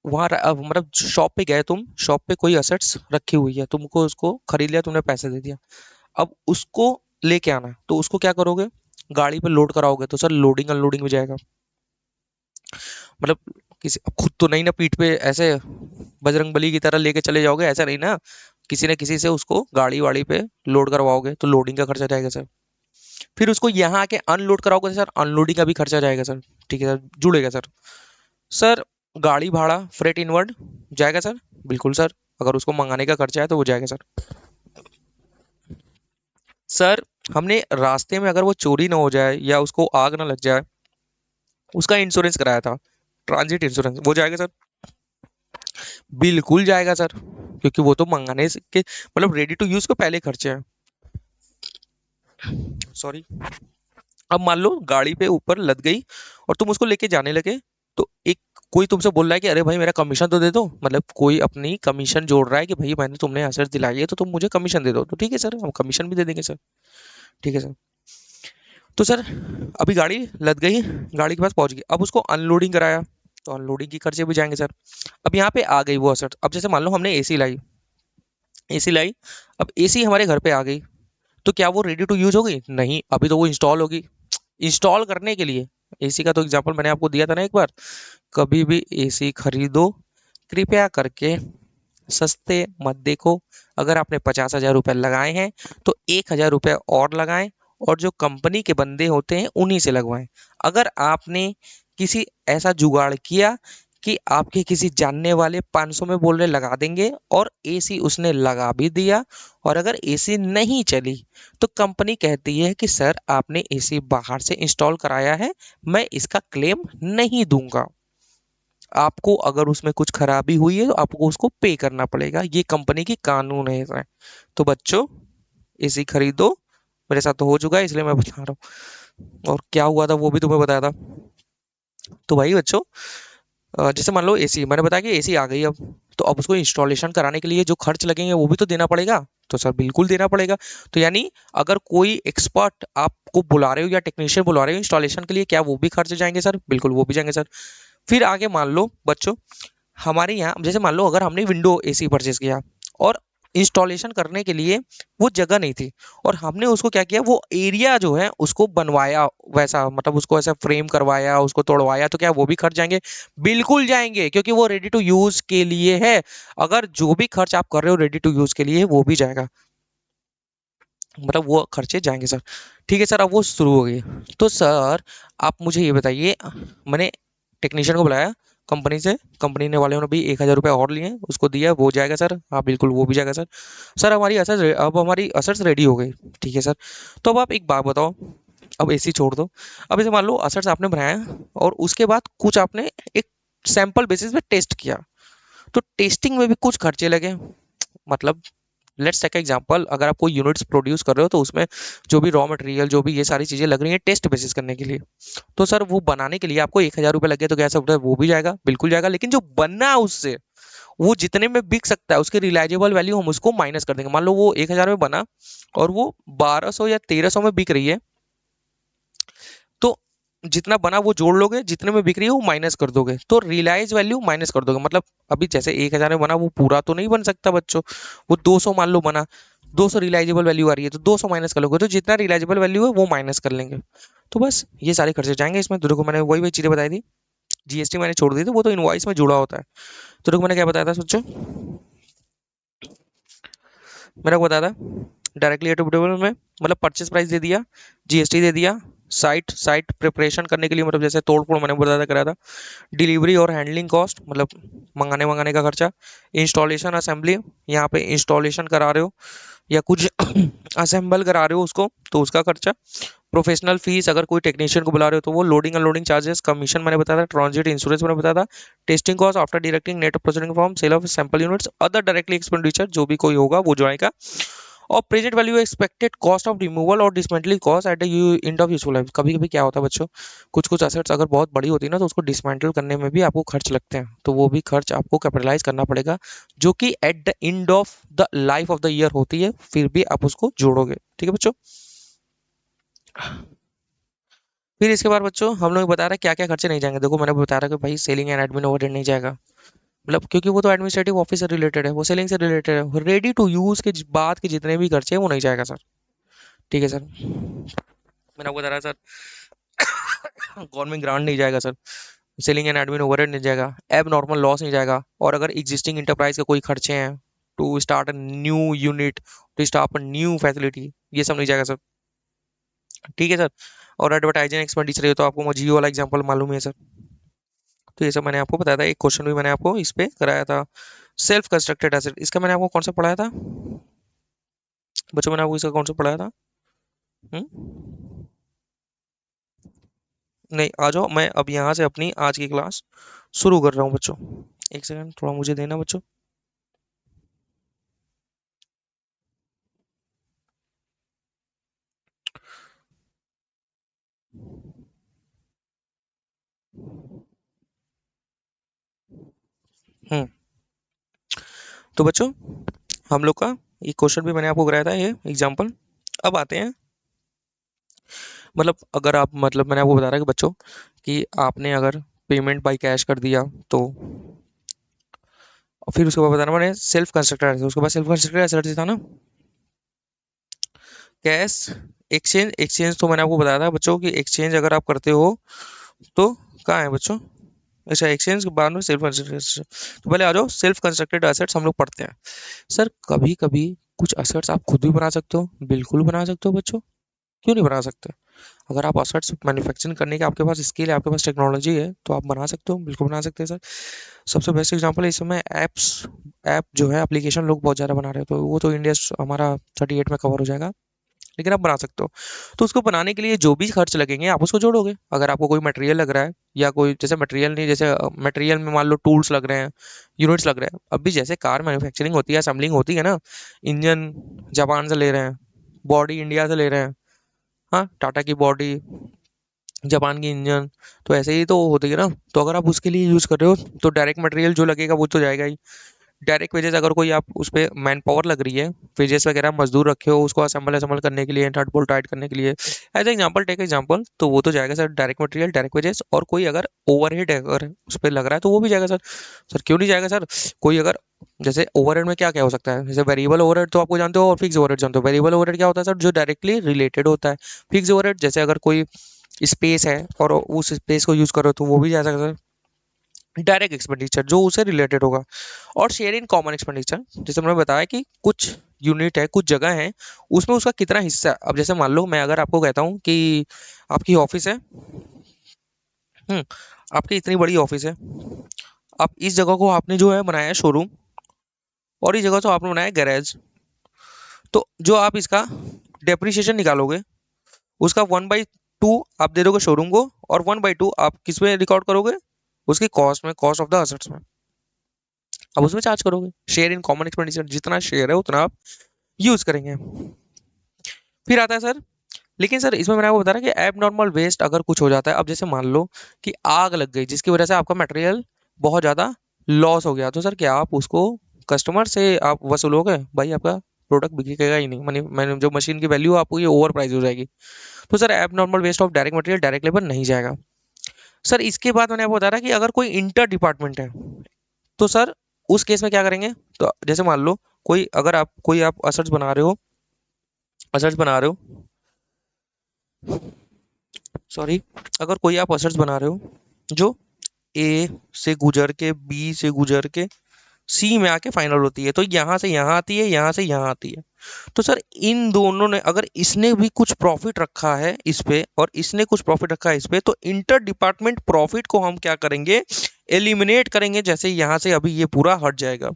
वहां मतलब शॉप पे गए तुम, शॉप पे कोई असेट्स रखी हुई है, तुमको उसको खरीद लिया, तुमने पैसे दे दिया। अब उसको लेके आना है, तो उसको क्या करोगे, गाड़ी पे लोड कराओगे तो सर लोडिंग अनलोडिंग में जाएगा। मतलब किसी अब खुद तो नहीं ना पीठ पे ऐसे बजरंगबली की तरह लेके चले जाओगे, ऐसा नहीं ना, किसी न किसी से उसको गाड़ी वाड़ी पे लोड करवाओगे तो लोडिंग का खर्चा जाएगा सर। फिर उसको यहाँ आके अनलोड कराओगे तो सर अनलोडिंग का भी खर्चा जाएगा सर, ठीक है सर, जुड़ेगा सर। सर गाड़ी भाड़ा फ्रेट इनवर्ड जाएगा सर, बिल्कुल सर, अगर उसको मंगाने का खर्चा है तो वो जाएगा सर। सर हमने रास्ते में अगर वो चोरी ना हो जाए या उसको आग ना लग जाए, उसका इंश्योरेंस कराया था, ट्रांजिट इंश्योरेंस, वो जाएगा सर, बिल्कुल जाएगा सर, क्योंकि वो तो मंगाने के मतलब रेडी टू यूज के पहले खर्चे हैं। सॉरी। अब मान लो गाड़ी पे ऊपर लद गई और तुम उसको लेके जाने लगे, तो एक कोई तुमसे बोल रहा है कि अरे भाई मेरा कमीशन तो दे दो, मतलब कोई अपनी कमीशन जोड़ रहा है कि भाई मैंने तुमने असर दिलाई है तो तुम मुझे कमीशन दे दो, तो ठीक है सर, हम कमीशन भी दे देंगे सर, ठीक है सर। तो सर अभी गाड़ी लद गई, गाड़ी के पास पहुंच गई, अब उसको अनलोडिंग कराया, तो अनलोडिंग की खर्चे भी जाएंगे सर। अब यहाँ पे आ गई वो असर, अब जैसे मान लो हमने एसी लाई, एसी लाई, अब एसी हमारे घर पे आ गई, तो क्या वो रेडी टू यूज होगी? नहीं, अभी तो वो इंस्टॉल होगी। इंस्टॉल करने के लिए, एसी का तो एग्जांपल मैंने आपको दिया था ना एक बार, कभी भी एसी खरीदो कृपया करके सस्ते मत देखो। अगर आपने 50,000 रुपये लगाए हैं तो 1,000 रुपये और लगाएं, और जो कंपनी के बंदे होते हैं उन्हीं से लगवाएं। अगर आपने किसी ऐसा जुगाड़ किया कि आपके किसी जानने वाले 500 में बोल रहे लगा देंगे और एसी उसने लगा भी दिया, और अगर एसी नहीं चली तो कंपनी कहती है कि सर आपने एसी बाहर से इंस्टॉल कराया है, मैं इसका क्लेम नहीं दूंगा। आपको अगर उसमें कुछ खराबी हुई है तो आपको उसको पे करना पड़ेगा, ये कंपनी की कानून है इसमें। तो बच्चों एसी खरीदो, मेरे साथ तो हो चुका है इसलिए मैं बता रहा हूँ, और क्या हुआ था वो भी तुम्हें बताया था। तो भाई बच्चों, जैसे मान लो एसी मैंने बताया कि एसी आ गई अब, तो अब उसको इंस्टॉलेशन कराने के लिए जो खर्च लगेंगे वो भी तो देना पड़ेगा, तो सर बिल्कुल देना पड़ेगा। तो यानी अगर कोई एक्सपर्ट आपको बुला रहे हो या टेक्नीशियन बुला रहे हो इंस्टॉलेशन के लिए, क्या वो भी खर्च जाएंगे सर? बिल्कुल वो भी जाएंगे सर। फिर आगे मान लो बच्चों, हमारे यहाँ जैसे मान लो अगर हमने विंडो एसी परचेज किया और इंस्टॉलेशन करने के लिए वो जगह नहीं थी, और हमने उसको क्या किया, वो एरिया जो है उसको बनवाया, वैसा मतलब उसको ऐसा फ्रेम करवाया, उसको तोड़वाया, तो क्या वो भी खर्च जाएंगे? बिल्कुल जाएंगे, क्योंकि वो रेडी टू यूज के लिए है। अगर जो भी खर्च आप कर रहे हो रेडी टू यूज के लिए वो भी जाएगा, मतलब वो खर्चे जाएंगे सर। ठीक है सर, अब वो शुरू हो गई। तो सर आप मुझे ये बताइए, मैंने टेक्नीशियन को बुलाया कंपनी से, कंपनी ने वाले ने भी 1,000 रुपये और लिए, उसको दिया, वो जाएगा सर, हाँ बिल्कुल वो भी जाएगा सर। सर हमारी असर अब हमारी असर्स रेडी हो गई, ठीक है सर। तो अब आप एक बात बताओ, अब एसी छोड़ दो, अब जैसे मान लो असर्स आपने बनाया और उसके बाद कुछ आपने एक सैंपल बेसिस पे टेस्ट किया, तो टेस्टिंग में भी कुछ खर्चे लगे। मतलब लेट्स टेक एग्जांपल, अगर आप कोई यूनिट्स प्रोड्यूस कर रहे हो तो उसमें जो भी रॉ मटेरियल, जो भी ये सारी चीजें लग रही हैं टेस्ट बेसिस करने के लिए, तो सर वो बनाने के लिए आपको 1,000 रुपये लगे, तो क्या सब वो भी जाएगा? बिल्कुल जाएगा। लेकिन जो बनना उससे, वो जितने में बिक सकता है उसकी रिलायजेबल वैल्यू हम उसको माइनस कर देंगे। मान लो वो 1,000 में बना और वो 1,200 या 1,300 में बिक रही है, तो जितना बना वो जोड़ लोगे, जितने में बिक रही है वो माइनस कर दोगे, तो रियलाइज वैल्यू माइनस कर दोगे। मतलब अभी जैसे 1,000 में बना वो पूरा तो नहीं बन सकता बच्चों, वो 200 मान लो बना, 200 रियलाइजेबल वैल्यू आ रही है तो 200 माइनस कर लोगे, तो जितना रियलाइजेबल वैल्यू है वो माइनस कर लेंगे। तो बस ये सारे खर्चे जाएंगे इसमें। तो देखो मैंने वही वही चीजें बताई थी, जीएसटी मैंने छोड़ दी थी, वो तो इनवॉइस में जुड़ा होता है। तो देखो मैंने क्या बताया था सोचो, मैंने को बताया था डायरेक्टली एट्रिब्यूटेबल में, मतलब परचेस प्राइस दे दिया, जीएसटी दे दिया, साइट साइट प्रिपरेशन करने के लिए, मतलब जैसे तोड़ फोड़ मैंने बताया था कराया था, डिलीवरी और हैंडलिंग कॉस्ट, मतलब मंगाने मंगाने का खर्चा, इंस्टॉलेशन असेंबली, यहाँ पे इंस्टॉलेशन करा रहे हो या कुछ असेंबल करा रहे हो उसको तो उसका खर्चा, प्रोफेशनल फीस, अगर कोई टेक्नीशियन को बुला रहे हो तो वो, लोडिंग अनलोडिंग चार्जेस, कमीशन मैंने बताया था, ट्रांजिट इंश्योरेंस मैंने बताया था, testing cost after directing net processing form, sale of sample units, other directly expenditure जो भी कोई होगा वो जो आएगा। और present value expected cost of removal और dismantling cost at the end of useful life. कभी कभी क्या होता है बच्चों, कुछ कुछ असेट्स अगर बहुत बड़ी होती है ना, तो उसको डिसमेंटल करने में भी आपको खर्च लगते हैं, तो वो भी खर्च आपको कैपिटलाइज करना पड़ेगा, जो कि eight the end of the life of the year होती है, फिर भी आप उसको जोड़ोगे। ठीक है बच्चों। फिर इसके बाद बच्चों हम लोग बता रहे हैं क्या क्या खर्चे नहीं जाएंगे। देखो मैंने बता रहा कि भाई सेलिंग एंड एडमिन ओवरहेड नहीं जाएगा, मतलब क्योंकि वो तो एडमिनिस्ट्रेटिव ऑफिस से रिलेटेड है, वो सेलिंग से रिलेटेड है। रेडी टू यूज के बाद के जितने भी खर्चे हैं वो नहीं जाएगा सर। ठीक है सर। मैंने आपको बता रहा सर, गवर्नमेंट ग्रांट नहीं जाएगा sir, selling and admin overhead नहीं जाएगा, एब नॉर्मल लॉस नहीं जाएगा, और अगर एग्जिस्टिंग इंटरप्राइज के कोई खर्चे हैं to start a new unit, to start a new facility, ये सब नहीं जाएगा सर। ठीक है सर। और एडवर्टाइजिंग एक्सपेंडिचर, ये तो आपको जियो वाला एग्जांपल मालूम ही है सर। तो ये सब मैंने आपको बताया था। एक क्वेश्चन भी मैंने आपको इस पे कराया था, सेल्फ कंस्ट्रक्टेड एसेट, इसका मैंने आपको कौन सा पढ़ाया था बच्चों, मैंने आपको इसका कौन सा पढ़ाया था? हम्म? नहीं, आ जाओ, मैं अब यहाँ से अपनी आज की क्लास शुरू कर रहा हूँ बच्चों। एक सेकंड थोड़ा मुझे देना बच्चों। हम्म। तो बच्चों हम लोग का ये क्वेश्चन भी मैंने आपको कराया था, ये एग्जाम्पल। अब आते हैं, मतलब अगर आप, मतलब मैंने आपको बता रहा कि बच्चों कि आपने अगर पेमेंट बाय कैश कर दिया, तो और फिर उसके बाद बताना मैंने सेल्फ कंस्ट्रक्टेड, उसके बाद सेल्फ कंस्ट्रक्टेड एसेट था ना, कैश एक्सचेंज। एक्सचेंज तो मैंने आपको बताया था बच्चों कि एक्सचेंज अगर आप करते हो तो कहाँ है बच्चों, अच्छा एक्सचेंज के बाद में सेल्फ कंस्ट्रक्टेड। तो पहले आ जाओ, सेल्फ कंस्ट्रक्टेड एसेट्स हम लोग पढ़ते हैं। सर कभी कभी कुछ एसेट्स आप खुद भी बना सकते हो, बिल्कुल बना सकते हो बच्चों, क्यों नहीं बना सकते? अगर आप एसेट्स मैन्युफैक्चरिंग करने के आपके पास स्किल है, आपके पास टेक्नोलॉजी है, तो आप बना सकते हो, बिल्कुल बना सकते हैं सर। सबसे बेस्ट एग्जांपल है इस समय एप्स, ऐप जो है एप्लीकेशन लोग बहुत ज़्यादा बना रहे हैं, तो वो तो इंडिया हमारा 38 में कवर हो जाएगा, लेकिन आप बना सकते हो। तो उसको बनाने के लिए जो भी खर्च लगेंगे आप उसको जोड़ोगे। अगर आपको कोई मटेरियल लग रहा है, या कोई जैसे मटेरियल नहीं, जैसे मटेरियल में मान लो टूल्स लग रहे हैं, यूनिट्स लग रहे हैं। अब भी जैसे कार मैन्युफैक्चरिंग होती है, असेंबलिंग होती है ना, इंजन जापान से ले रहे हैं, बॉडी इंडिया से ले रहे हैं, हाँ टाटा की बॉडी, जापान की इंजन, तो ऐसे ही तो होती है ना। तो अगर आप उसके लिए यूज़ कर रहे हो, तो डायरेक्ट मटेरियल जो लगेगा वो तो जाएगा ही। डायरेक्ट वेजेस अगर कोई आप उस पे मैन पावर लग रही है, वेजेस वगैरह मजदूर रखे हो उसको असेंबल असेंबल करने के लिए, नट बोल्ट टाइट करने के लिए, एज एग्जांपल टेक एग्जांपल, तो वो तो जाएगा sir direct material, direct wages. और कोई अगर ओवरहेड अगर उस पे लग रहा है तो वो भी जाएगा सर। सर क्यों नहीं जाएगा सर? कोई अगर, जैसे ओवरहेड में क्या क्या हो सकता है, जैसे वेरिएबल ओवरहेड तो आपको जानते हो, और फिक्स ओवरहेड जानते हो। वेरिएबल ओवरहेड क्या होता है सर, जो डायरेक्टली रिलेटेड होता है। फिक्स ओवरहेड जैसे अगर कोई स्पेस है और उस स्पेस को यूज करो, तो वो भी जा सकता है। डायरेक्ट एक्सपेंडिचर जो उससे रिलेटेड होगा। और शेयर इन कॉमन एक्सपेंडिचर, जैसे मैंने बताया कि कुछ यूनिट है, कुछ जगह है, उसमें उसका कितना हिस्सा है। अब जैसे मान लो मैं अगर आपको कहता हूँ कि आपकी ऑफिस है, हम्म, आपकी इतनी बड़ी ऑफिस है, आप इस जगह को आपने जो है बनाया है शोरूम, और इस जगह को आपने बनाया है गैरेज। तो जो आप इसका डेप्रिसिएशन निकालोगे, उसका 1/2 आप दे दोगे शोरूम को, और 1/2 आप किस में रिकॉर्ड करोगे, उसकी कॉस्ट में, कॉस्ट ऑफ द असेट्स में। अब उसमें चार्ज करोगे शेयर इन कॉमन एक्सपेंडिचर, जितना शेयर है उतना आप यूज करेंगे। फिर आता है सर, लेकिन सर इसमें मैंने आपको बता रहा कि एब नॉर्मल वेस्ट अगर कुछ हो जाता है, अब जैसे मान लो कि आग लग गई जिसकी वजह से आपका मटेरियल बहुत ज़्यादा लॉस हो गया, तो सर क्या आप उसको कस्टमर से आप वसूलोगे? भाई आपका प्रोडक्ट बिकेगा ही नहीं, मनी मैंने जो मशीन की वैल्यू आपको ये ओवर प्राइस हो जाएगी। तो sir abnormal waste of direct material direct labour नहीं जाएगा। सर इसके बाद मैंने आपको बता रहा कि अगर कोई इंटर डिपार्टमेंट है, तो सर उस केस में क्या करेंगे? तो जैसे मान लो कोई, अगर आप कोई आप असेट्स बना रहे हो, असेट्स बना रहे हो, सॉरी, अगर कोई आप असेट्स बना रहे हो जो ए से गुजर के, बी से गुजर के, सी में आके फाइनल होती है, तो यहाँ से यहाँ आती है, यहाँ से यहाँ आती है। तो सर इन दोनों ने, अगर इसने भी कुछ प्रॉफिट रखा है इस पे और इसने कुछ प्रॉफिट रखा है इस पे, तो इंटर डिपार्टमेंट प्रॉफिट को हम क्या करेंगे? एलिमिनेट करेंगे। जैसे यहाँ से अभी ये पूरा हट जाएगा,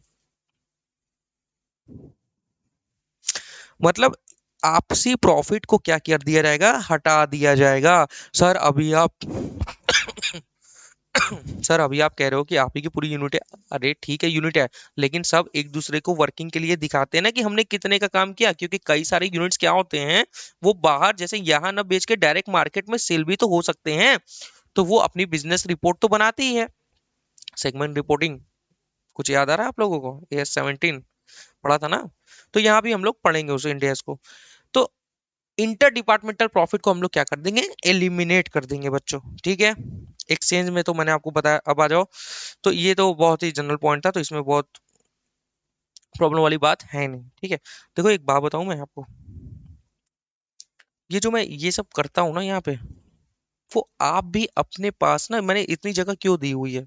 मतलब आपसी प्रॉफिट को क्या कर दिया जाएगा? हटा दिया जाएगा। सर अभी आप सर अभी आप कह रहे हो कि आप ही की पूरी यूनिट है। अरे ठीक है यूनिट है, लेकिन सब एक दूसरे को वर्किंग के लिए दिखाते हैं ना कि हमने कितने का काम किया, क्योंकि कई सारे यूनिट्स क्या होते हैं, वो बाहर जैसे यहाँ ना बेच के डायरेक्ट मार्केट में सेल भी तो हो सकते हैं। तो वो अपनी बिजनेस रिपोर्ट तो बनाते ही है, सेगमेंट रिपोर्टिंग। कुछ याद आ रहा है आप लोगों को, AS17 पढ़ा था ना? तो यहाँ भी हम लोग पढ़ेंगे उसे, इंडिया को। तो इंटर डिपार्टमेंटल प्रॉफिट को हम लोग क्या कर देंगे, एलिमिनेट कर देंगे बच्चों, ठीक है। एक्सचेंज में तो मैंने आपको बताया, अब आ जाओ। तो ये तो बहुत ही जनरल पॉइंट था, तो इसमें बहुत प्रॉब्लम वाली बात है नहीं, ठीक है। देखो एक बात बताऊं मैं आपको, ये जो मैं ये सब करता हूँ ना यहाँ पे, वो आप भी अपने पास ना, मैंने इतनी जगह क्यों दी हुई है,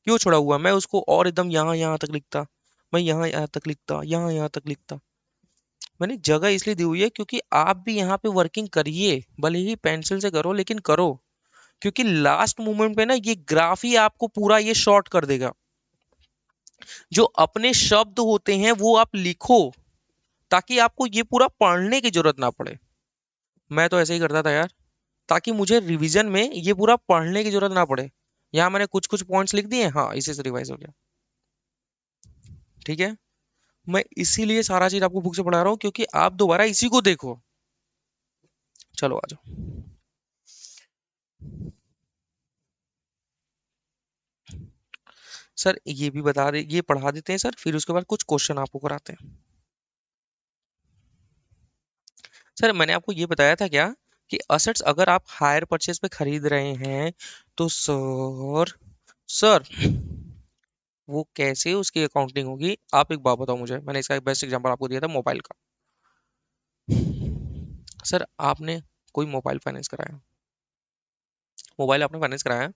क्यों छोड़ा हुआ है? मैं उसको और एकदम यहाँ यहाँ तक लिखता, मैं यहाँ यहाँ तक लिखता, यहाँ यहाँ तक लिखता। मैंने जगह इसलिए दी हुई है क्योंकि आप भी यहाँ पे वर्किंग करिए, भले ही पेंसिल से करो लेकिन करो। क्योंकि लास्ट मोमेंट पे ना ये ग्राफ ही आपको पूरा ये शॉर्ट कर देगा। जो अपने शब्द होते हैं वो आप लिखो, ताकि आपको ये पूरा पढ़ने की जरूरत ना पड़े। मैं तो ऐसे ही करता था यार, ताकि मुझे रिवीजन में ये पूरा पढ़ने की जरूरत ना पड़े। यहाँ मैंने कुछ कुछ पॉइंट्स लिख दिए, हाँ इसी से रिवाइज हो गया, ठीक है। मैं इसीलिए सारा चीज आपको बुक से पढ़ा रहा हूँ, क्योंकि आप दोबारा इसी को देखो। चलो आ जाओ। सर ये भी बता दे, ये पढ़ा देते हैं सर, फिर उसके बाद कुछ क्वेश्चन आपको कराते हैं। सर मैंने आपको ये बताया था क्या, कि असेट्स अगर आप हायर परचेज पे खरीद रहे हैं, तो सर, सर वो कैसे उसकी अकाउंटिंग होगी? आप एक बात बताओ मुझे, मैंने इसका एक बेस्ट एग्जांपल आपको दिया था मोबाइल का। सर आपने कोई मोबाइल फाइनेंस कराया, मोबाइल आपने फाइनेंस कराया,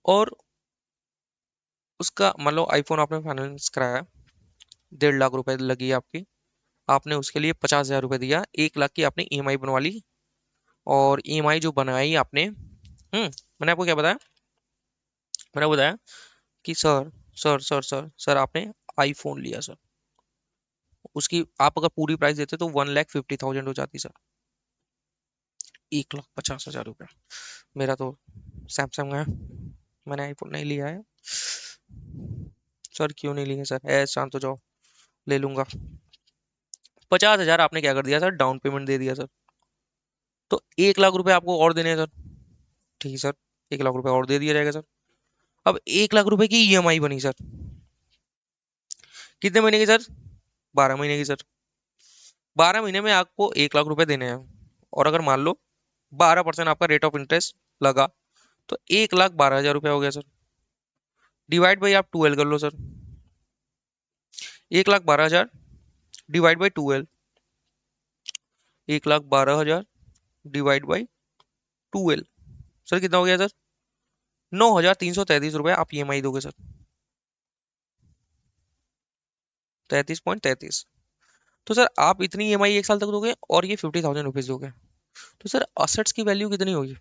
और उसका मान लो आईफोन आपने फाइनेंस कराया, 1.5 लाख रुपए लगी आपकी, आपने उसके लिए 50,000 रुपए दिया, 1 लाख की आपने ईएमआई बनवा ली। और ईएमआई जो बनाई आपने, मैंने आपको क्या बताया, मैंने बताया कि सर आपने आईफोन लिया सर, उसकी आप अगर पूरी प्राइस देते तो 1,50,000 हो जाती सर। 1,50,000 रुपया, मेरा तो सैमसंग है, मैंने आईफोन नहीं लिया है। सर क्यों नहीं लिया सर, ऐसा शांत हो जाओ, ले लूंगा। 50,000 आपने क्या कर दिया सर, डाउन पेमेंट दे दिया सर। तो 1 लाख रुपए आपको और देने हैं सर, ठीक है सर, 1 लाख रुपए और दे दिया जाएगा सर। अब 1 लाख रुपए की ईएमआई बनी सर, कितने महीने की सर, 12 महीने की सर। 12 महीने में आपको 1 लाख रुपए देने हैं, और अगर मान लो 12% आपका रेट ऑफ इंटरेस्ट लगा, तो 1,12,000 रुपया हो गया सर। डिवाइड बाई आप 12 कर लो sir, 1,12,000 divide by 12, 1,12,000 divide by 12, sir कितना हो गया सर, 9,333 रुपए आप ईएमआई दोगे सर, 33.33। तो सर आप इतनी ईएमआई 1 साल तक दोगे, और ये 50,000 रुपीज दोगे, तो सर असेट्स की वैल्यू कितनी होगी?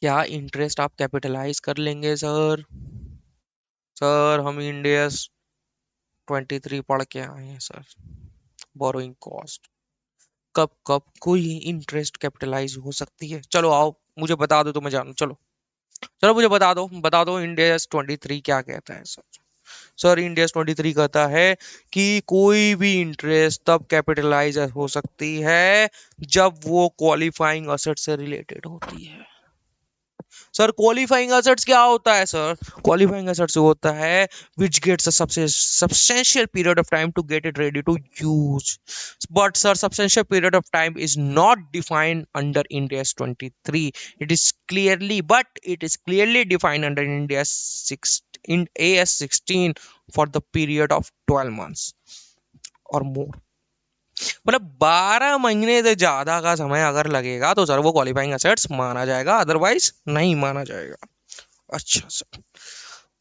क्या इंटरेस्ट आप कैपिटलाइज कर लेंगे सर? सर हम इंडियस 23 पढ़ के आए हैं सर, बोरोइंग कॉस्ट, कब कब कोई इंटरेस्ट कैपिटलाइज हो सकती है? चलो आओ, मुझे बता दो तो मैं जानू, चलो चलो मुझे बता दो इंडियस 23 क्या कहता है सर। सर इंडियस 23 कहता है कि कोई भी इंटरेस्ट तब कैपिटलाइज हो सकती है जब वो क्वालिफाइंग असेट से रिलेटेड होती है। सर क्वालिफाइंग एसेट्स क्या होता है सर? क्वालिफाइंग एसेट्स होता है which gets a substantial period of time to get it ready to use, but sir substantial period of time is not defined under Ind AS 23. It is clearly, but it is clearly defined under in AS 16 for the period of 12 months or more. मतलब 12 महीने से ज्यादा का समय अगर लगेगा तो sir वो क्वालिफाइंग एसेट्स माना जाएगा, अदरवाइज नहीं माना जाएगा। अच्छा सर,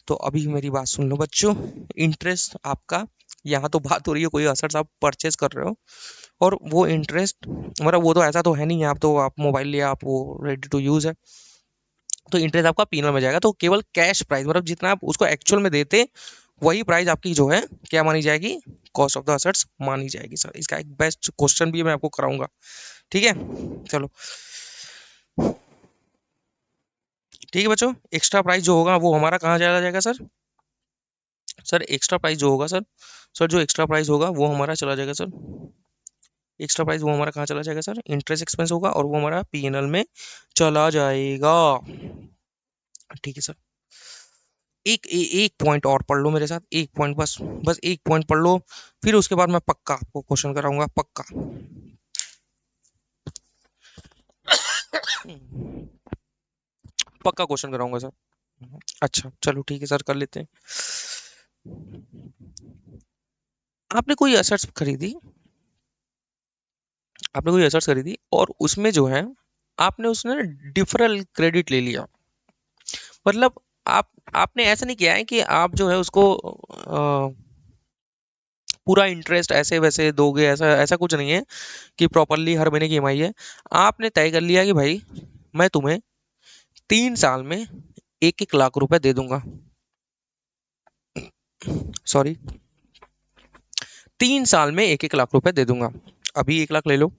तो अभी मेरी बात सुन लो बच्चों, इंटरेस्ट आपका, यहाँ तो बात हो रही है कोई असेट्स आप परचेज कर रहे हो, और वो इंटरेस्ट मतलब वो तो ऐसा तो है नहीं, आप तो आप मोबाइल लिया, आप वो रेडी टू यूज है, तो इंटरेस्ट आपका पीनल में जाएगा, तो केवल कैश प्राइस मतलब जितना आप उसको एक्चुअल में देते, वही प्राइस आपकी जो है क्या मानी जाएगी, कॉस्ट ऑफ द असेट्स मानी जाएगी सर। इसका एक बेस्ट क्वेश्चन भी मैं आपको कराऊंगा, ठीक है। चलो ठीक है बच्चों, एक्स्ट्रा प्राइस जो होगा वो हमारा कहाँ चला जाएगा सर? सर एक्स्ट्रा प्राइस जो होगा सर, सर जो एक्स्ट्रा प्राइस होगा वो हमारा चला जाएगा सर, एक्स्ट्रा प्राइस वो हमारा कहाँ चला जाएगा सर? इंटरेस्ट एक्सपेंस होगा और वो हमारा पीएनएल में चला जाएगा। ठीक है सर। एक पॉइंट और पढ़ लो मेरे साथ, एक पॉइंट बस, बस एक पॉइंट पढ़ लो, फिर उसके बाद मैं पक्का आपको क्वेश्चन कराऊंगा, पक्का। पक्का क्वेश्चन कराऊंगा सर। अच्छा चलो ठीक है सर, कर लेते हैं। आपने कोई एसेट्स खरीदी, आपने कोई एसेट्स खरीदी और उसमें जो है आपने उसने डिफरल क्रेडिट ले लिया, मतलब आपने ऐसा नहीं किया है कि आप जो है उसको पूरा इंटरेस्ट ऐसे वैसे दोगे, ऐसा ऐसा कुछ नहीं है कि प्रॉपरली हर महीने की ईएमआई है। आपने तय कर लिया कि भाई मैं तुम्हें 3 साल में 1-1 लाख रुपए दे दूंगा, सॉरी 3 साल में 1-1 लाख रुपए दे दूंगा। अभी 1 लाख ले लो,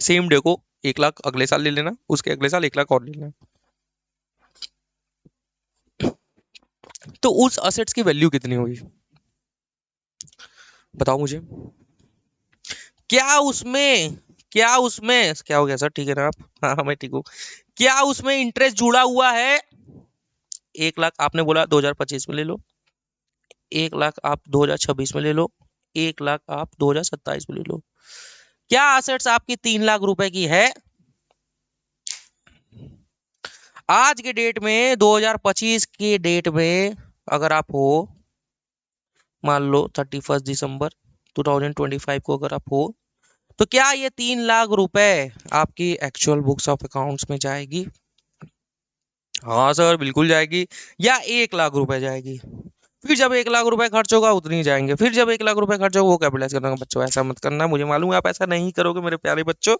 सेम डे को 1 लाख अगले साल ले लेना, उसके अगले साल 1 लाख और ले लेना। तो उस असेट्स की वैल्यू कितनी होगी बताओ मुझे? क्या उसमें, क्या उसमें क्या हो गया सर, ठीक है ना आप? हाँ मैं ठीक हूँ। क्या उसमें इंटरेस्ट जुड़ा हुआ है? 1 लाख आपने बोला 2025 में ले लो, 1 लाख आप 2026 में ले लो, 1 लाख आप 2027 में ले लो। क्या असेट्स आपकी 3 लाख रुपए की है आज के डेट में, 2025 के डेट में? अगर आप हो, मान लो 31 दिसंबर 2025 को अगर आप हो, तो क्या ये 3 लाख रुपए आपकी एक्चुअल बुक्स ऑफ अकाउंट्स में जाएगी? हाँ सर बिल्कुल जाएगी। या 1 लाख रुपए जाएगी? फिर जब 1 लाख रुपए खर्च होगा उतनी ही जाएंगे, फिर जब 1 लाख रुपए खर्च होगा वो कैपिटलाइज करना। बच्चों ऐसा मत करना, मुझे मालूम है आप ऐसा नहीं करोगे मेरे प्यारे बच्चों।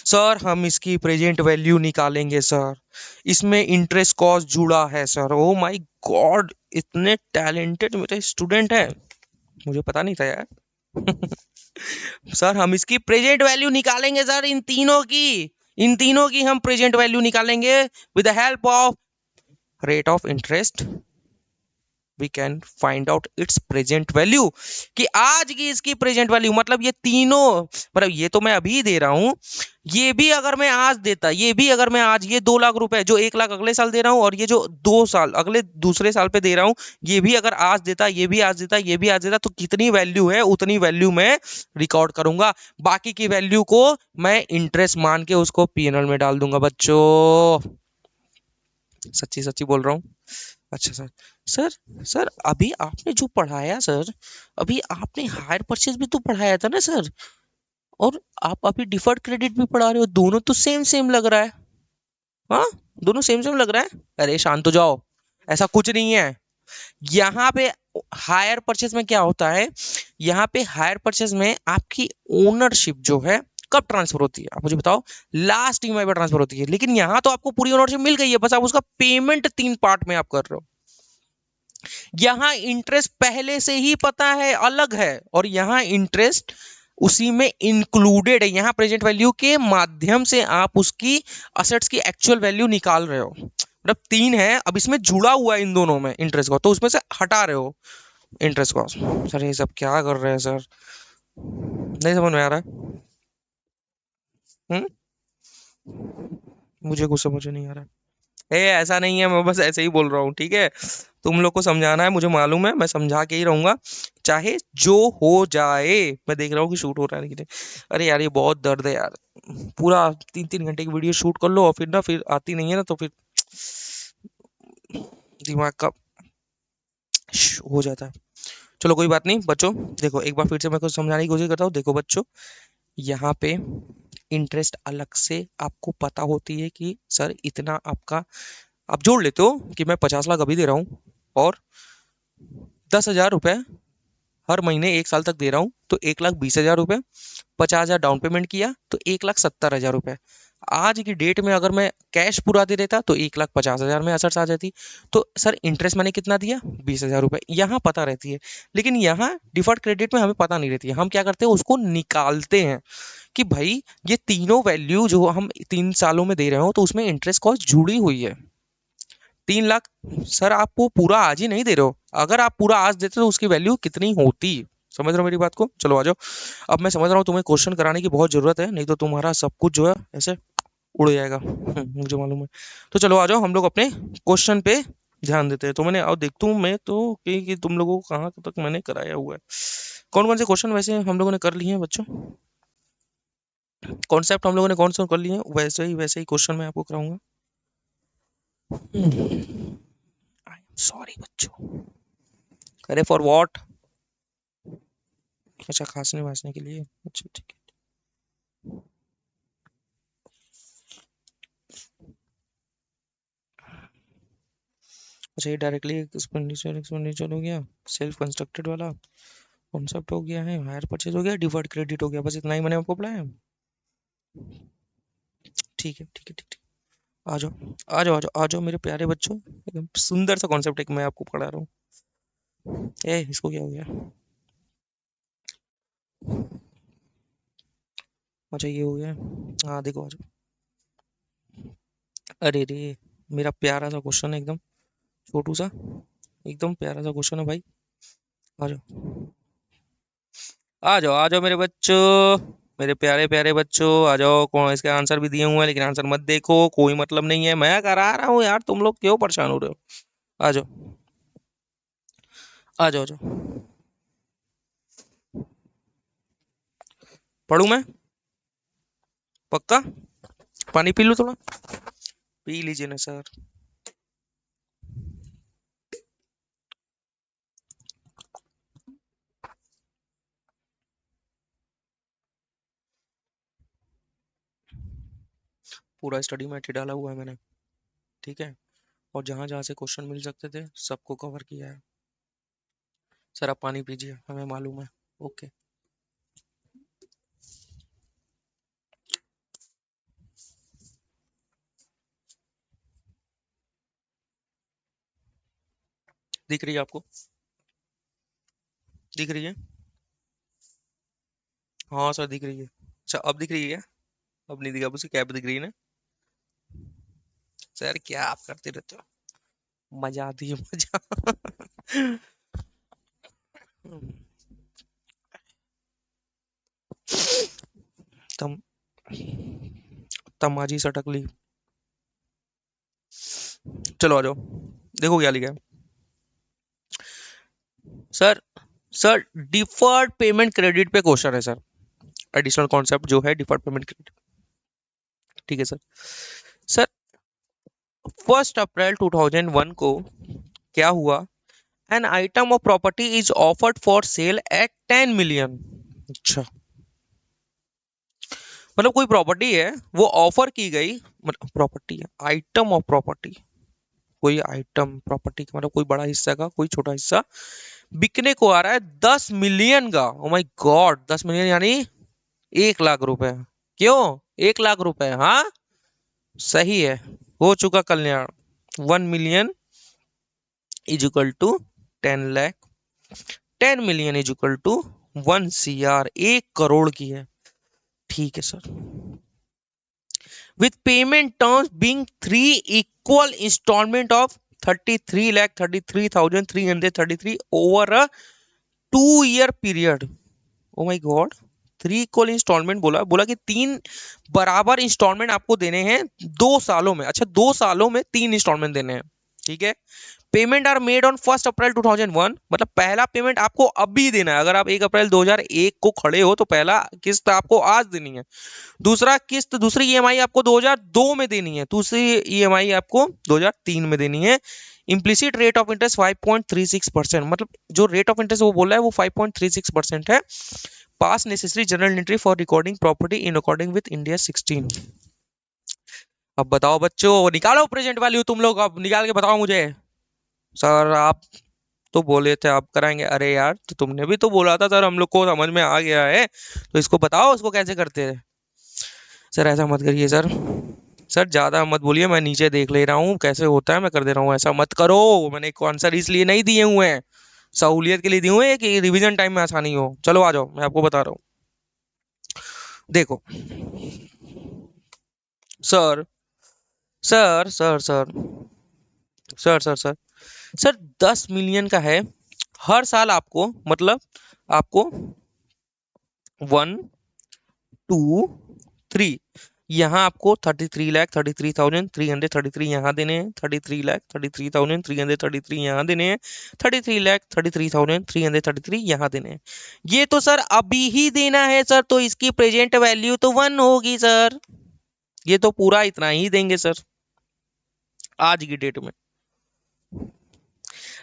सर हम इसकी प्रेजेंट वैल्यू निकालेंगे सर, इसमें इंटरेस्ट कॉस्ट जुड़ा है सर। ओ माय गॉड, इतने टैलेंटेड मेरे स्टूडेंट हैं, मुझे पता नहीं था यार। सर हम इसकी प्रेजेंट वैल्यू निकालेंगे सर, इन तीनों की, इन तीनों की हम प्रेजेंट वैल्यू निकालेंगे with the help of rate of interest. We can find out its present value, कि आज की इसकी प्रेजेंट वैल्यू, मतलब ये तीनों, मतलब ये तो मैं अभी दे रहा हूं, ये भी अगर मैं आज देता, ये भी अगर मैं आज, ये 2 लाख रुपए जो 1 लाख अगले साल दे रहा हूँ और ये जो 2 साल अगले दूसरे साल पे दे रहा हूँ, ये भी अगर आज देता, ये भी आज देता, ये भी आज देता, तो कितनी वैल्यू है उतनी वैल्यू मैं रिकॉर्ड करूंगा। बाकी की वैल्यू को मैं इंटरेस्ट मान के उसको पीएनएल में डाल दूंगा बच्चों। सच्ची सच्ची बोल रहा हूँ। अच्छा सर, सर सर अभी आपने जो पढ़ाया सर, अभी आपने हायर परचेज भी तो पढ़ाया था ना सर, और आप अभी डिफर्ड क्रेडिट भी पढ़ा रहे हो, दोनों तो सेम सेम लग रहा है। हाँ, दोनों सेम सेम लग रहा है। अरे शांत हो जाओ, ऐसा कुछ नहीं है। यहाँ पे हायर परचेज में क्या होता है, यहाँ पे हायर परचेज में आपकी ओनरशिप जो है कब ट्रांसफर होती है आप मुझे बताओ? लास्ट ईएमआई पर ट्रांसफर होती है, लेकिन यहाँ तो आपको पूरी ओनरशिप मिल गई है, बस आप उसका पेमेंट 3 पार्ट में आप कर रहे हो। यहाँ इंटरेस्ट पहले से ही पता है, अलग है, और यहाँ इंटरेस्ट उसी में इंक्लूडेड है। यहाँ प्रेजेंट वैल्यू के माध्यम से आप उसकी असेट्स की एक्चुअल वैल्यू निकाल रहे हो, मतलब 3 है, अब इसमें जुड़ा हुआ है इन दोनों में इंटरेस्ट को, तो उसमें से हटा रहे हो इंटरेस्ट को। सर ये सब क्या कर रहे हैं सर, नहीं समझ में आ रहा है? मुझे कुछ समझ में नहीं आ रहा है। ऐसा नहीं है, मैं बस ऐसे ही बोल रहा हूँ, ठीक है? तुम लोग को समझाना है, मुझे मालूम है, मैं समझा के ही रहूंगा, चाहे जो हो जाए। मैं देख रहा हूँ कि शूट हो रहा है, लेकिन अरे यार ये बहुत दर्द है यार, पूरा 3-3 घंटे की वीडियो शूट कर लो और फिर ना, फिर आती नहीं है ना, तो फिर दिमाग का हो जाता है। चलो कोई बात नहीं बच्चों, देखो एक बार फिर से मैं कुछ समझाने की कोशिश करता हूँ। देखो बच्चों, यहाँ पे इंटरेस्ट अलग से आपको पता होती है कि सर इतना आपका, आप जोड़ लेते हो कि मैं 50 लाख अभी दे रहा हूँ और 10,000 रुपए हर महीने 1 साल तक दे रहा हूँ, तो 1,20,000 रुपए, 50,000 डाउन पेमेंट किया तो 1,70,000 रुपए। आज की डेट में अगर मैं कैश पूरा दे देता तो 1,50,000 में असर आ जाती। तो सर इंटरेस्ट मैंने कितना दिया? 20,000 रुपए, यहाँ पता रहती है, लेकिन यहाँ डिफर्ड क्रेडिट में हमें पता नहीं रहती है। हम क्या करते हैं, उसको निकालते हैं कि भाई ये तीनों वैल्यू जो हम 3 सालों में दे रहे हो तो उसमें इंटरेस्ट कॉस्ट जुड़ी हुई है। 3 लाख सर आप वो पूरा आज ही नहीं दे रहे हो, अगर आप पूरा आज देते तो उसकी वैल्यू कितनी होती। समझ रहे हो मेरी बात को? चलो आ जाओ। अब मैं समझ रहा हूँ तुम्हें क्वेश्चन कराने की बहुत जरूरत है, नहीं तो तुम्हारा सब कुछ जो है ऐसे उड़ जाएगा। मुझे मालूम है। तो चलो आ जाओ हम लोग अपने क्वेश्चन पे ध्यान देते हैं। तो मैंने अब देखता हूँ मैं तो कि तुम लोगों को कहाँ तक मैंने कराया हुआ है। कौन कौन से क्वेश्चन वैसे हम लोगों ने कर लिए हैं बच्चों? कॉन्सेप्ट हम लोगों ने कौन सा कर लिए हैं, वैसे ही क्वेश्चन मैं आपको कराऊंगा। आई एम सॉरी बच्चों। अरे फॉर व्हाट? अच्छा खांसने वासने के लिए, अच्छा ठीक है। अच्छा ये डायरेक्टली एक्सपेंडिचर एक्सपेंडिचर हो गया, सेल्फ कंस्ट्रक्टेड वाला कॉन्सेप्ट हो गया है, हायर परचेज हो गया, डिफर्ड क्रेडिट हो गया, बस इतना ही मैंने आपको पढ़ाया है। ठीक है ठीक है ठीक है। आ जाओ आ जाओ आ जाओ आ जाओ मेरे प्यारे बच्चों, एकदम सुंदर सा कॉन्सेप्ट एक मैं आपको पढ़ा रहा हूँ। ए इसको क्या हो गया? अच्छा ये हो गया। हाँ देखो आ जाओ। अरे रे, मेरा प्यारा सा क्वेश्चन है एकदम, छोटू सा, एकदम प्यारा सा क्वेश्चन है भाई। आ जाओ आ जाओ आ जाओ मेरे बच्चों, मेरे प्यारे प्यारे बच्चों आ जाओ। कौन इसके आंसर भी दिए हुए हैं लेकिन आंसर मत देखो, कोई मतलब नहीं है, मैं करा रहा हूँ यार, तुम लोग क्यों परेशान हो रहे हो? आ जाओ आ जाओ आ जाओ। पढ़ूं मैं? पक्का? पानी पी लूं थोड़ा? पी लीजिए ना सर। पूरा स्टडी मैटेरियल डाला हुआ है मैंने, ठीक है, और जहां जहां से क्वेश्चन मिल सकते थे सबको कवर किया है। सर आप पानी पीजिए, हमें मालूम है। ओके। दिख रही है आपको? दिख रही है? हाँ सर दिख रही है। अच्छा अब दिख रही है? अब नहीं दिखा, उसकी कैप दिख रही है ना? सर क्या आप करते रहते हो, मजा आती है मजा। तम तमाजी सटक ली। चलो आ जाओ, देखो क्या लिखा है। Sir sir deferred payment credit पे क्वेश्चन है सर, एडिशनल कॉन्सेप्ट जो है डिफर्ड पेमेंट क्रेडिट। ठीक है सर। सर 1 अप्रैल 2001 को क्या हुआ? An item of property is offered for sale at 10 million. अच्छा, मतलब कोई प्रॉपर्टी है वो ऑफर की गई, मतलब प्रॉपर्टी है, आइटम ऑफ प्रॉपर्टी, कोई आइटम प्रॉपर्टी का मतलब कोई बड़ा हिस्सा का कोई छोटा हिस्सा बिकने को आ रहा है 10 मिलियन का। ओ माय गॉड, 10 मिलियन यानी 1 लाख रुपए। क्यों 1 लाख रुपए? हाँ सही है, हो चुका Kalyan. 1 million is equal to 10 lakh, 10 million is equal to 1 CR, 1 crore की है। ठीक है sir. with payment terms being 3 equal installment of 33,33,333 over a 2 year period। Oh my god, 3 equal instalment बोला, बोला कि 3 बराबर इंस्टॉलमेंट आपको देने हैं 2 सालों में। अच्छा 2 सालों में 3 इंस्टॉलमेंट देने हैं, ठीक है। Payment are made on 1 April 2001, मतलब पहला पेमेंट आपको अभी देना है, अगर आप 1 अप्रैल 2001 को खड़े हो तो पहला किस्त आपको आज देनी है। दूसरा किस्त, दूसरी ईएमआई आपको 2002 में देनी है, दूसरी ईएमआई आपको 2003 में देनी है। इम्प्लिसिट रेट ऑफ इंटरेस्ट 5.36%, मतलब जो रेट ऑफ इंटरेस्ट वो बोला है वो 5.36% है। पास necessary general entry for recording property in according with India 16। अब बताओ बच्चों, निकालो प्रेजेंट वैल्यू, तुम लोग अब निकाल के बताओ मुझे। सर आप तो बोले थे आप कराएंगे, अरे यार तो तुमने भी तो बोला था सर, हम लोग को समझ में आ गया है, तो इसको बताओ इसको कैसे करते हैं। सर ऐसा मत करिए सर, सर ज्यादा मत बोलिए, मैं नीचे देख ले रहा हूँ कैसे होता है, मैं कर दे रहा हूँ, ऐसा मत करो। मैंने आंसर इसलिए नहीं दिए हुए हैं, सहूलियत के लिए दिए हुए हैं कि रिवीजन टाइम में आसानी हो। चलो आ जाओ मैं आपको बता रहा हूँ। देखो sir sir sir sir sir sir sir sir 10 million का है। हर साल आपको मतलब आपको 1 2 3 यहाँ आपको 33,33,333 यहाँ देने हैं, 33,33,333 यहाँ देने हैं, 33,33,333 यहाँ देने हैं। ये तो सर अभी ही देना है सर, तो इसकी प्रेजेंट वैल्यू तो 1 होगी सर। ये तो पूरा इतना ही देंगे सर आज की डेट में।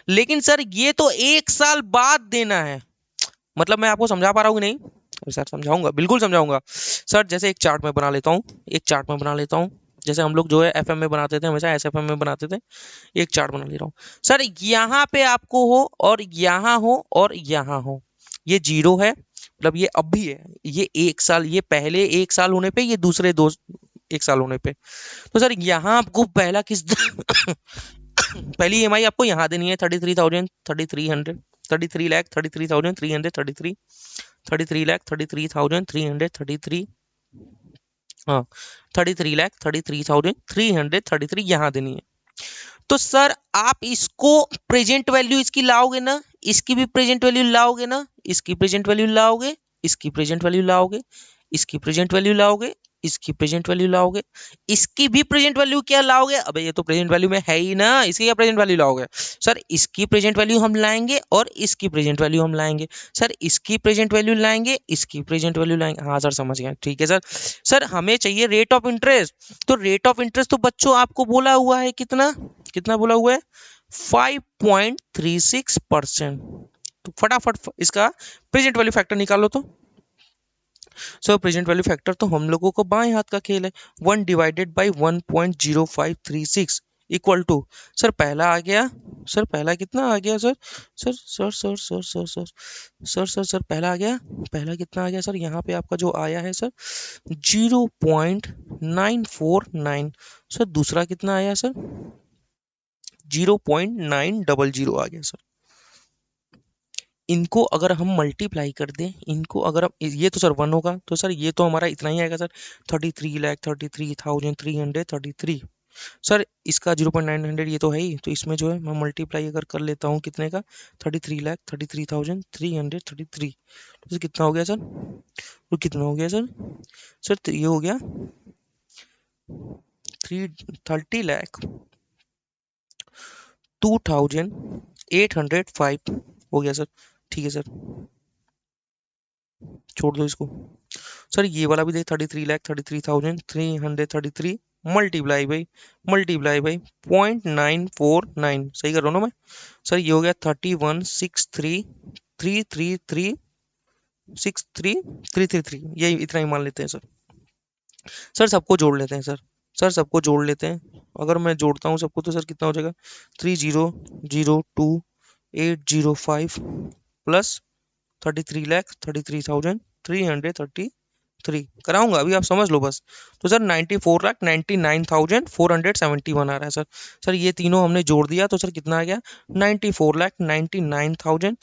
लेकिन सर ये तो 1 साल बाद देना है। मतलब मैं आपको समझा पा रहा हूँ कि नहीं? अरे सर समझाऊंगा, बिल्कुल समझाऊंगा सर। जैसे एक चार्ट में बना लेता हूँ, एक चार्ट में बना लेता हूँ। जैसे हम लोग जो है एफएम में बनाते थे, हमेशा एसएफएम में बनाते थे। एक चार्ट बना ले रहा हूँ सर। यहाँ पे आपको हो और यहाँ हो और यहाँ हो, ये जीरो है मतलब ये अब भी है। ये 1 साल, ये पहले 1 साल होने पे, ये दूसरे दो 1 साल होने पे। तो सर यहाँ आपको पहला किस्त पहली ईएमआई आपको यहाँ देनी है 33,300 33 लाख 33,333 33,33,333 हाँ 33,33,333 यहाँ देनी है। तो सर आप इसको प्रेजेंट वैल्यू इसकी लाओगे ना, इसकी भी प्रेजेंट वैल्यू लाओगे ना, इसकी प्रेजेंट वैल्यू लाओगे, इसकी प्रेजेंट वैल्यू लाओगे, इसकी प्रेजेंट वैल्यू लाओगे, इसकी प्रेजेंट वैल्यू लाओगे, इसकी भी प्रेजेंट वैल्यू क्या लाओगे? अबे ये तो प्रेजेंट वैल्यू में है ही ना, इसकी क्या प्रेजेंट वैल्यू लाओगे? सर इसकी प्रेजेंट वैल्यू हम लाएंगे और इसकी प्रेजेंट वैल्यू हम लाएंगे। सर इसकी प्रेजेंट वैल्यू लाएंगे, इसकी प्रेजेंट वैल्यू लाएंगे। हाँ सर समझ गया, ठीक है सर। सर हमें चाहिए रेट ऑफ इंटरेस्ट। तो रेट ऑफ इंटरेस्ट तो बच्चों आपको बोला हुआ है कितना, कितना बोला हुआ है? 5.36%। तो फटाफट इसका प्रेजेंट वैल्यू फैक्टर निकालो तो। सो प्रेजेंट वैल्यू फैक्टर तो हम लोगों को बाएं हाथ का खेल है। 1/1.0536 इक्वल टू, सर पहला आ गया, सर पहला कितना आ गया sir? Sir sir sir sir sir sir sir sir sir पहला आ गया, पहला कितना आ गया सर? यहाँ पे आपका जो आया है सर 0.949। सर दूसरा कितना आया सर? 0.900 आ गया सर। इनको अगर हम मल्टीप्लाई कर दें, इनको अगर हम, ये तो सर 1 होगा, तो सर ये तो हमारा इतना ही आएगा सर 33,33,333। सर इसका 0.900 ये तो है ही, तो इसमें जो है मैं मल्टीप्लाई अगर कर लेता हूँ कितने का, 33,33,333। तो कितना हो गया सर? तो कितना हो गया सर? सर तो ये हो गया 30,2805 हो गया सर। ठीक है सर, छोड़ दो इसको। सर ये वाला भी देख 33,33,333 मल्टीप्लाई बाई 0.949। सही कर रहा हूँ ना मैं? सर ये हो गया 31,63,333,633,333। यही इतना ही मान लेते हैं सर। सर सबको जोड़ लेते हैं सर, सर सबको जोड़ लेते हैं। अगर मैं जोड़ता हूँ सबको तो सर कितना हो जाएगा? 30,02,805 प्लस 33,33,333 कराऊंगा अभी, आप समझ लो बस। तो सर 94,99,471 आ रहा है सर। सर ये तीनों हमने जोड़ दिया तो सर कितना आ गया? 94,99,000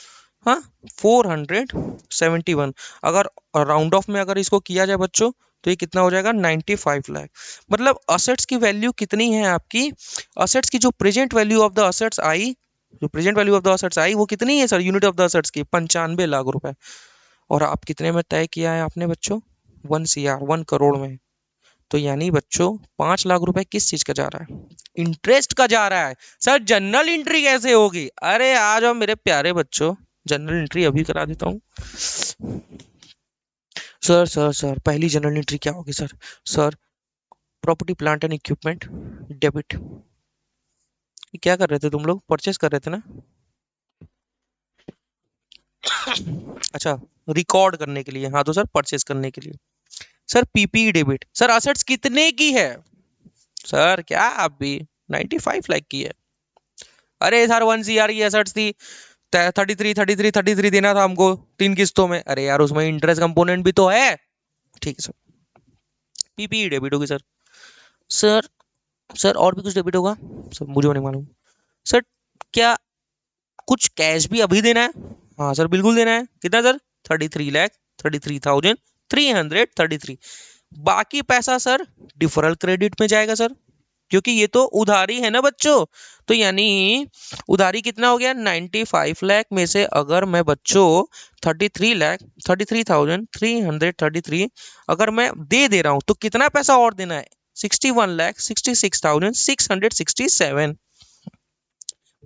हाँ 471। अगर राउंड ऑफ में अगर इसको किया जाए बच्चों, तो ये कितना हो जाएगा? 95 लाख। मतलब असेट्स की वैल्यू कितनी है आपकी? असेट्स की जो present value of the assets आई, जो present value of the assets आई वो कितनी है sir? Unit of the assets की 95 लाख रुपए। और आप कितने में तय किया है आपने बच्चों? 1 CR 1 करोड़ में। तो यानी बच्चों 5 लाख रुपए किस चीज का जा रहा है? इंटरेस्ट का जा रहा है। सर जनरल एंट्री कैसे होगी? अरे आ जाओ मेरे प्यारे बच्चों, जनरल एंट्री अभी करा देता हूँ। सर पहली जनरल एंट्री क्या होगी sir? Sir property plant and equipment debit. क्या कर रहे थे तुम लोग? परचेस कर रहे थे ना? अच्छा, रिकॉर्ड करने के लिए। हाँ तो सर परचेस करने के लिए। Sir PP debit. Sir assets कितने की है? सर क्या आप भी 95 लाख की है। अरे सर 1 CR की एसेट्स थी, 33 देना था हमको 3 किस्तों में। अरे यार उसमें इंटरेस्ट कंपोनेंट भी तो है। ठीक है सर, पीपी डेबिट होगी सर। सर सर और भी कुछ डेबिट होगा सर, मुझे नहीं मालूम। सर क्या कुछ कैश भी अभी देना है? हाँ सर बिल्कुल देना है। कितना सर? 33,33,333। 333। बाकी पैसा सर डिफरल क्रेडिट में जाएगा सर, क्योंकि ये तो उधारी है ना बच्चों। तो यानी उधारी कितना हो गया, 95 लाख में से अगर मैं बच्चों 33 लाख 33,333 अगर मैं दे दे रहा हूं तो कितना पैसा और देना है, 61,66,667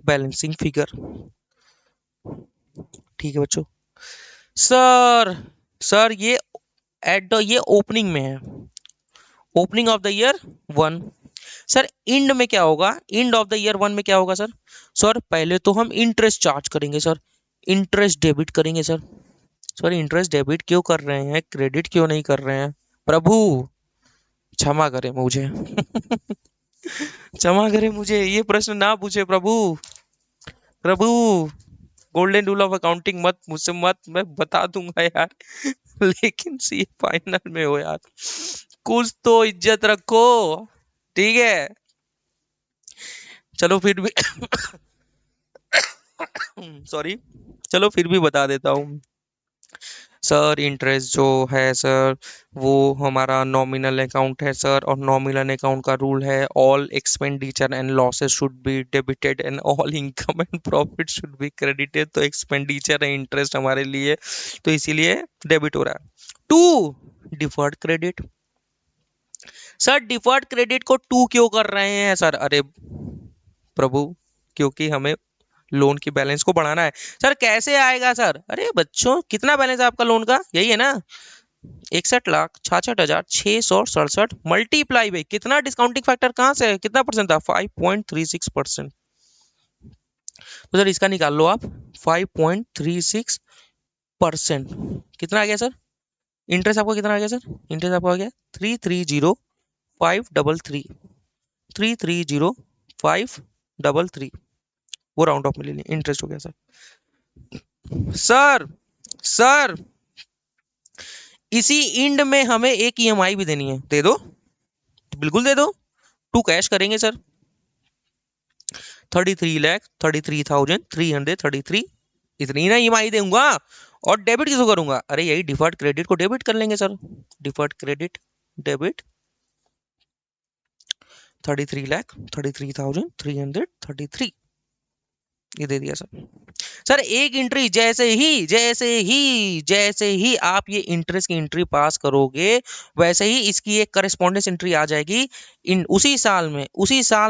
बैलेंसिंग फिगर। ठीक है बच्चों। सर सर ये ओपनिंग में है, opening of the year 1। Sir end में क्या होगा, इंड ऑफ द ईयर 1 में क्या होगा सर, सर पहले तो हम इंटरेस्ट चार्ज करेंगे सर, इंटरेस्ट डेबिट करेंगे सर। सर इंटरेस्ट डेबिट क्यों कर रहे हैं, क्रेडिट क्यों नहीं कर रहे हैं, प्रभु क्षमा करें मुझे। क्षमा करें मुझे, ये प्रश्न ना पूछे प्रभु। प्रभु गोल्डन रूल ऑफ अकाउंटिंग मत मुझसे मत, मैं बता दूंगा यार। लेकिन सी फाइनल में हो यार, कुछ तो इज्जत रखो। ठीक है चलो फिर भी सॉरी, चलो फिर भी बता देता हूँ। सर इंटरेस्ट जो है सर वो हमारा नॉमिनल अकाउंट है सर, और नॉमिनल अकाउंट का रूल है all expenditure and losses should be debited and all income and profit should be credited. तो एक्सपेंडिचर है इंटरेस्ट हमारे लिए, तो इसीलिए डेबिट हो रहा है। To deferred credit, sir deferred credit को टू क्यों कर रहे हैं सर, अरे प्रभु क्योंकि हमें लोन की बैलेंस को बढ़ाना है। सर कैसे आएगा सर, अरे बच्चों कितना बैलेंस है आपका लोन का, यही है ना 61,66,667 मल्टीप्लाई बाई कितना, डिस्काउंटिंग फैक्टर कहाँ से है, कितना परसेंट था 5.36%। तो सर इसका निकाल लो आप 5.36%, कितना आ गया सर, इंटरेस्ट आपका कितना आ गया सर, इंटरेस्ट आपका आ गया 330,533 वो राउंड ऑफ में ले लिया, इंटरेस्ट हो गया सर। सर सर इसी इंड में हमें एक ईएमआई भी देनी है, दे दो, बिल्कुल दे दो। टू कैश करेंगे सर, 33,33,333 इतनी ना ईएमआई दूंगा, और डेबिट किसको करूंगा, अरे यही डिफर्ड क्रेडिट को डेबिट कर लेंगे सर, डिफर्ड क्रेडिट डेबिट 33,33,333 ये दे दिया सर। सर एक एंट्री जैसे ही आप ये इंटरेस्ट की एंट्री पास करोगे वैसे ही इसकी एक करस्पॉन्डेंस एंट्री आ जाएगी, इन उसी साल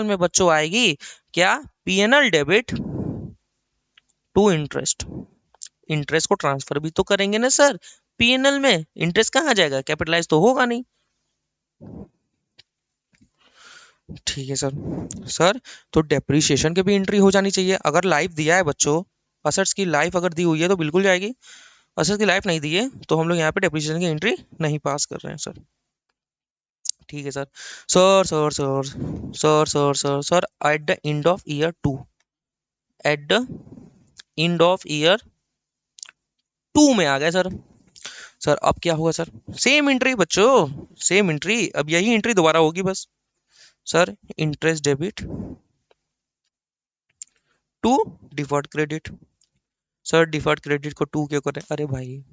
में बच्चों आएगी क्या, PNL debit to interest. Interest को ट्रांसफर भी तो करेंगे ना सर पीएनएल में, इंटरेस्ट कहाँ जाएगा, कैपिटलाइज तो होगा नहीं। ठीक है सर। सर तो डेप्रिसिएशन की भी एंट्री हो जानी चाहिए, अगर लाइफ दिया है बच्चों, असेट्स की लाइफ अगर दी हुई है तो बिल्कुल जाएगी, असेट्स की लाइफ नहीं दी है तो हम लोग यहाँ पे डेप्रिसिएशन की एंट्री नहीं पास कर रहे हैं सर। ठीक है sir. Sir sir sir sir sir sir sir at the end of year 2, at the end of year 2 में आ गया सर। सर अब क्या हुआ सर, सेम एंट्री बच्चों, सेम एंट्री, अब यही एंट्री दोबारा होगी बस। Sir interest debit to deferred credit, sir deferred credit को टू क्यों करें, अरे भाई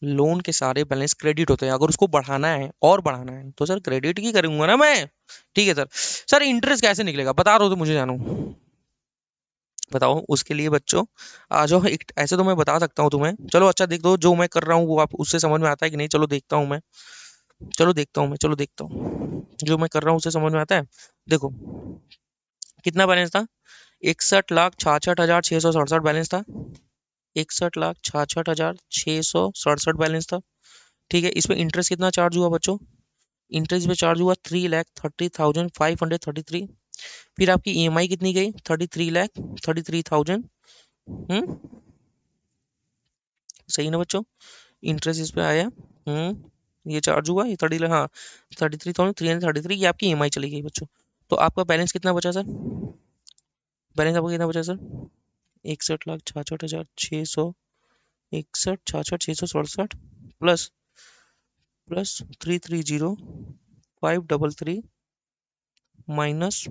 लोन के सारे बैलेंस क्रेडिट होते हैं, अगर उसको बढ़ाना है और बढ़ाना है तो सर क्रेडिट ही करूंगा ना मैं। ठीक है सर। सर इंटरेस्ट कैसे निकलेगा बता रहा हो तो मुझे जानू, बताओ उसके लिए बच्चों आ जाओ, एक ऐसे तो मैं बता सकता हूँ तुम्हें, चलो अच्छा देख दो जो मैं कर रहा हूँ वो आप उससे समझ में आता है कि नहीं, चलो देखता हूँ मैं, चलो देखता हूँ जो मैं कर रहा हूँ उससे समझ में आता है। देखो कितना बैलेंस था, 61,66,667 बैलेंस था, 61,66,667 बैलेंस था। ठीक है, इस पे इंटरेस्ट कितना चार्ज हुआ बच्चों, इंटरेस्ट पे चार्ज हुआ 3,30,533। फिर आपकी ईएमआई कितनी गई, 33,33,000। सही ना बच्चों, इंटरेस्ट इस पे आया, ये चार्ज हुआ, ये 30, हाँ 33,333 ये आपकी ईएमआई चली गई बच्चों। तो आपका बैलेंस कितना बचा सर, बैलेंस आपका कितना बचा सर, 61,66,600, 61,66,667 प्लस प्लस 330,533 माइनस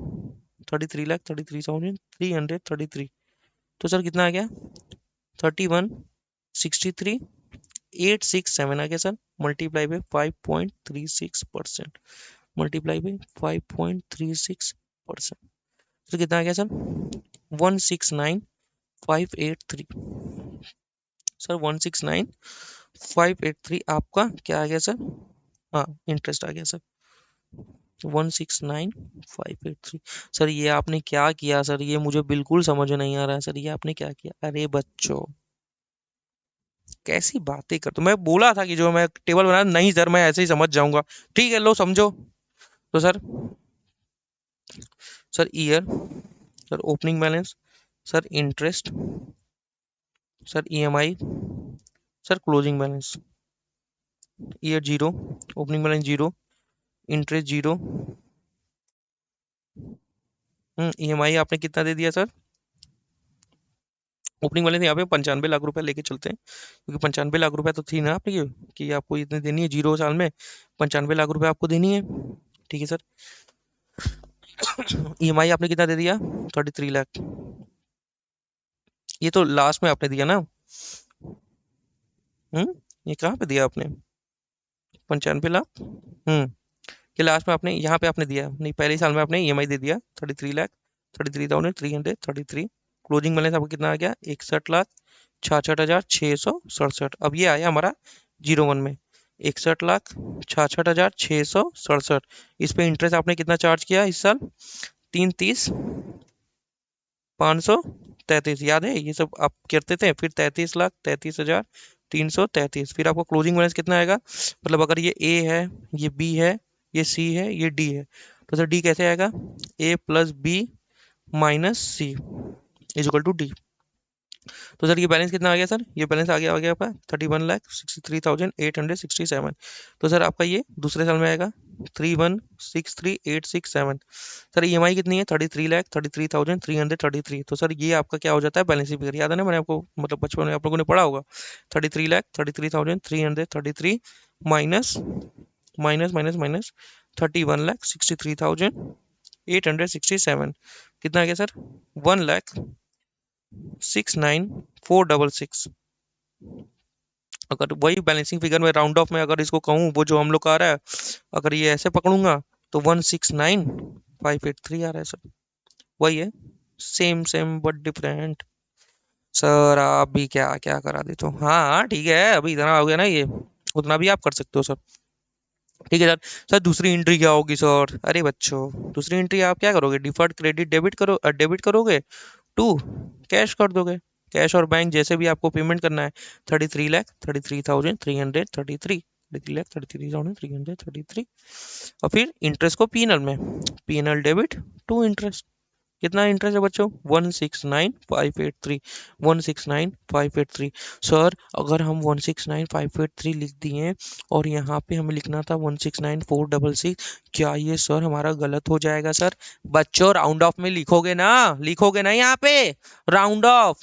33,33,333। तो सर कितना आ गया, 31,63 5.867 आ गया sir, multiply by 5.36%, multiply by 5.36%, तो कितना आ गया सर? 169,583। सर 169,583 आपका क्या आ गया सर? हाँ, इंटरेस्ट आ गया सर, 169,583। सर ये आपने क्या किया सर? ये मुझे बिल्कुल समझ नहीं आ रहा है सर, ये आपने क्या किया? अरे बच्चों, कैसी बातें करते हो? मैं बोला था कि जो मैं टेबल बना, नहीं सर मैं ऐसे ही समझ जाऊंगा। ठीक है, लो समझो। तो sir, sir year, sir opening balance, sir interest, sir EMI, sir closing balance. Year zero, opening balance zero, interest zero, EMI आपने कितना दे दिया सर? ओपनिंग बैलेंस यहाँ पे 95 लाख रुपए लेके चलते हैं, क्योंकि 95 लाख रुपए तो थी ना आपकी, कि आपको इतनी देनी है जीरो साल में, 95 लाख रुपए आपको देनी है। ठीक है सर। ईएमआई आपने कितना दे दिया? 33 लाख। ये तो लास्ट में आपने दिया ना? ये कहाँ पे दिया आपने? 95 लाख। कि लास्ट में आपने यहाँ पे आपने दिया नहीं, पहले ही साल में आपने ईएमआई दे दिया 33 लाख, 33,333। क्लोजिंग बैलेंस आपको कितना आ गया? 61,66,667। अब ये आया हमारा 01 में, 61,66,667। इस पे इंटरेस्ट आपने कितना चार्ज किया इस साल? 330,533, याद है ये सब आप करते थे? फिर 33,33,33,333। फिर आपको क्लोजिंग बैलेंस कितना आएगा? मतलब अगर ये ए है, ये बी है, ये सी है, ये डी है, तो सर डी कैसे आएगा? A plus B minus C is equal to D. तो सर ये बैलेंस कितना आ गया सर? ये बैलेंस आ गया आपका 31,63,867। तो सर आपका ये दूसरे साल में आएगा 31,63,867। सर ईएमआई कितनी है? 33,33,333। तो सर ये आपका क्या हो जाता है? बैलेंस फिगर याद है ना, मैंने आपको मतलब बचपन में आप लोगों ने पढ़ा होगा। 33,33,333 माइनस माइनस माइनस माइनस 31,63,867। कितना आ गया सर? 1,06,9,466। अगर वही बैलेंसिंग फिगर में राउंड ऑफ में अगर इसको कहूँ, वो जो हम लोग का आ रहा है, अगर ये ऐसे पकड़ूंगा तो 169,583 आ रहा है सर। वही है, same same but different. Sir आप भी क्या क्या करा देते हो। हाँ हाँ, ठीक है, अभी इतना हो गया ना ये, उतना भी आप कर सकते हो सर। ठीक है सर। सर दूसरी एंट्री क्या होगी सर? अरे बच्चों, दूसरी एंट्री आप क्या करोगे? डिफर्ड क्रेडिट डेबिट करोगे टू कैश कर दोगे। कैश और बैंक जैसे भी आपको पेमेंट करना है। 33,33,333। और फिर इंटरेस्ट को पीएनएल में, पीएनएल डेबिट टू इंटरेस्ट। कितना इंटरेस्ट है बच्चों? 169,583, 169,583। सर अगर हम 169,583 लिख दिए और यहाँ पे हमें लिखना था 169,466, क्या ये सर हमारा गलत हो जाएगा सर? बच्चों राउंड ऑफ में लिखोगे ना, लिखोगे ना यहाँ पे राउंड ऑफ,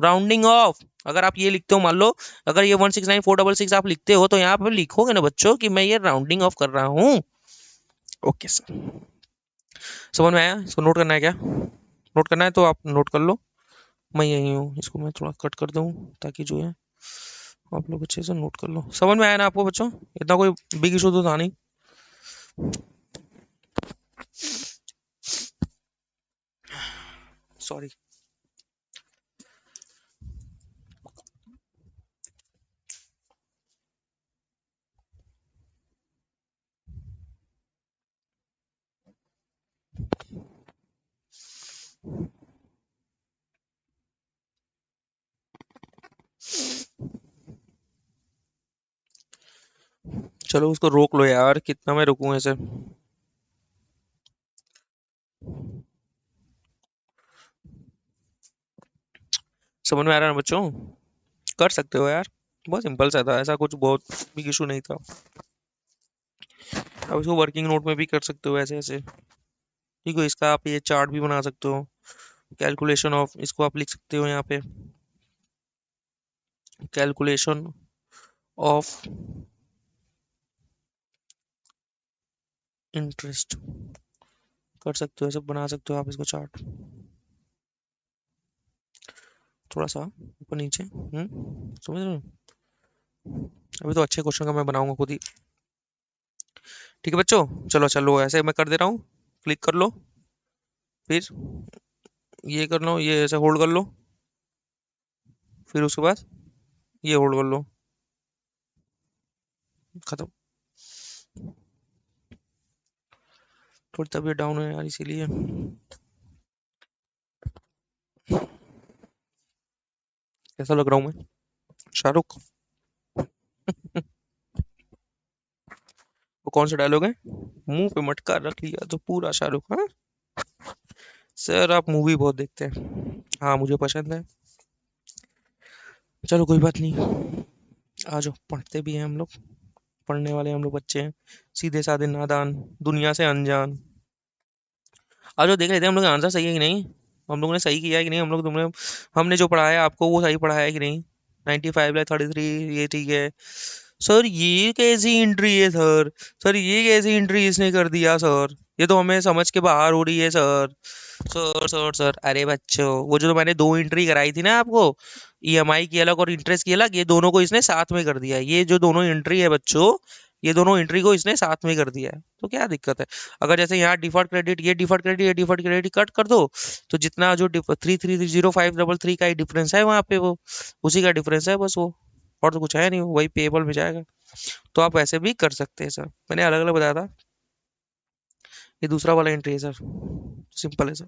राउंडिंग ऑफ। अगर आप ये लिखते हो, मान लो अगर ये 169,466 आप लिखते हो, तो यहाँ पे लिखोगे ना बच्चों कि मैं ये राउंडिंग ऑफ कर रहा हूँ। ओके सर, समझ में आया? इसको नोट करना है क्या? नोट करना है तो आप नोट कर लो। मैं यही हूँ, इसको मैं थोड़ा कट कर दूँ ताकि जो है आप लोग अच्छे से नोट कर लो। समझ में आया ना आपको बच्चों? इतना कोई बिग इशू तो था नहीं। सॉरी। चलो उसको रोक लो यार, कितना मैं रुकूं ऐसे? समझ में आ रहा है ना बच्चों? कर सकते हो यार, बहुत सिंपल सा था, ऐसा कुछ बहुत बिग इशू नहीं था। अब इसको वर्किंग नोट में भी कर सकते हो ऐसे ऐसे। ठीक है, इसका आप ये चार्ट भी बना सकते हो, कैलकुलेशन ऑफ, इसको आप लिख सकते हो यहाँ पे, कैलकुलेशन ऑफ इंटरेस्ट कर सकते हो, सब बना सकते हो आप इसको चार्ट। थोड़ा सा ऊपर नीचे, समझ रहे हो? अभी तो अच्छे क्वेश्चन का मैं बनाऊंगा खुद ही। ठीक है बच्चों, चलो चलो ऐसे मैं कर दे रहा हूँ। क्लिक कर लो, फिर ये कर लो, ये ऐसे होल्ड कर लो, फिर उसके बाद ये होल्ड कर लो। खत्म। थोड़ी तबीयत डाउन है यार, इसीलिए। कैसा लग रहा हूँ मैं, शाहरुख? वो कौन सा डायलॉग है, मुंह पे मटका रख लिया तो पूरा शाहरुख? हाँ सर, आप मूवी बहुत देखते हैं। हाँ मुझे पसंद है। चलो कोई बात नहीं, आ जाओ, पढ़ते भी हैं हम लोग, पढ़ने वाले हम लोग बच्चे हैं, सीधे साधे नादान, दुनिया से अनजान। आ जाओ, देख लेते हैं हम लोग का आंसर सही है कि नहीं, हम लोगों ने सही किया है कि नहीं, हम लोग तुमने हमने जो पढ़ाया आपको वो सही पढ़ाया है कि नहीं। 95/33, ये ठीक है। सर ये कैसी एंट्री है सर, सर ये कैसी एंट्री इसने कर दिया सर, ये तो हमें समझ के बाहर हो रही है सर। सर सर सर, अरे बच्चों, वो जो मैंने दो एंट्री कराई थी ना आपको, ईएमआई की अलग और इंटरेस्ट की अलग, ये दोनों को इसने साथ में कर दिया है। ये जो दोनों एंट्री है बच्चों, ये दोनों एंट्री को इसने साथ में कर दिया है, तो क्या दिक्कत है? अगर जैसे यहाँ डिफॉल्ट क्रेडिट, ये डिफॉल्ट क्रेडिट, ये डिफॉल्ट क्रेडिट कट कर दो, तो जितना जो 330533 का ही डिफरेंस है वहां पे, वो उसी का डिफरेंस है बस वो, और तो कुछ है नहीं, वही पेएबल में जाएगा। तो आप वैसे भी कर सकते हैं सर, मैंने अलग अलग बताया था। ये दूसरा वाला एंट्री है सर, सिंपल है सर।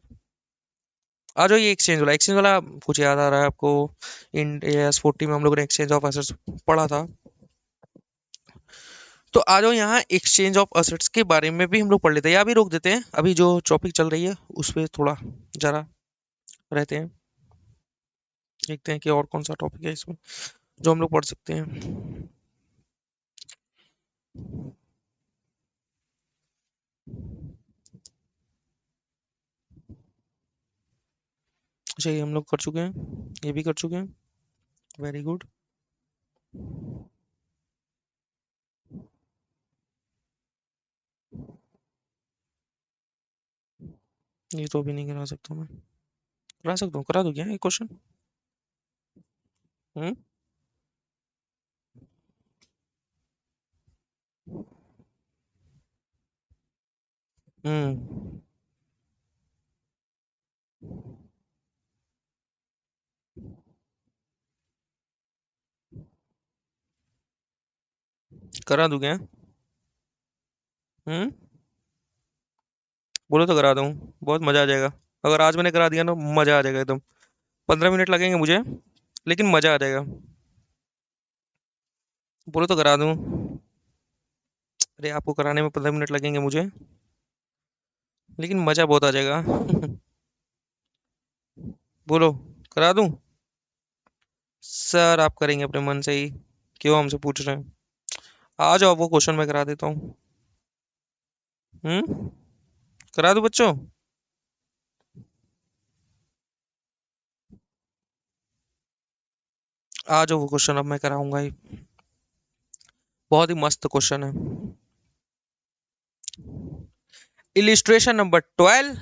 आ जाओ, ये एक्सचेंज वाला कुछ याद आ रहा है आपको? इन AS40 में हम लोगों ने एक्सचेंज ऑफ एसेट्स पढ़ा था। तो आ जाओ, यहाँ एक्सचेंज ऑफ एसेट्स के बारे में भी हम लोग पढ़ लेते हैं, या अभी रोक देते हैं, अभी जो टॉपिक चल रही है उस पर थोड़ा जरा रहते हैं, देखते हैं कि और कौन सा टॉपिक है इसमें जो हम लोग पढ़ सकते हैं। अच्छा, ये हम लोग कर चुके हैं, ये भी कर चुके हैं, वेरी गुड। ये तो अभी नहीं करा सकता मैं, करा सकता हूँ, करा दूँ क्या ये क्वेश्चन? हम्म। हम्म। करा दूँ क्या? हम्म। बोलो तो करा दूँ, बहुत मजा आ जाएगा। अगर आज मैंने करा दिया ना, मजा आ जाएगा एकदम। 15 मिनट लगेंगे मुझे, लेकिन मजा आ जाएगा। बोलो तो करा दूँ। अरे आपको कराने में 15 मिनट लगेंगे मुझे, लेकिन मजा बहुत आ जाएगा। बोलो, करा दूँ? सर आप करेंगे अपने मन से ही, क्यों हमसे पूछ रहे हैं? आ जाओ, वो क्वेश्चन मैं करा देता हूँ। हम्म। करा दूँ बच्चों? आ जाओ, वो क्वेश्चन अब मैं कराऊंगा ही, बहुत ही मस्त क्वेश्चन है। इलिस्ट्रेशन नंबर 12,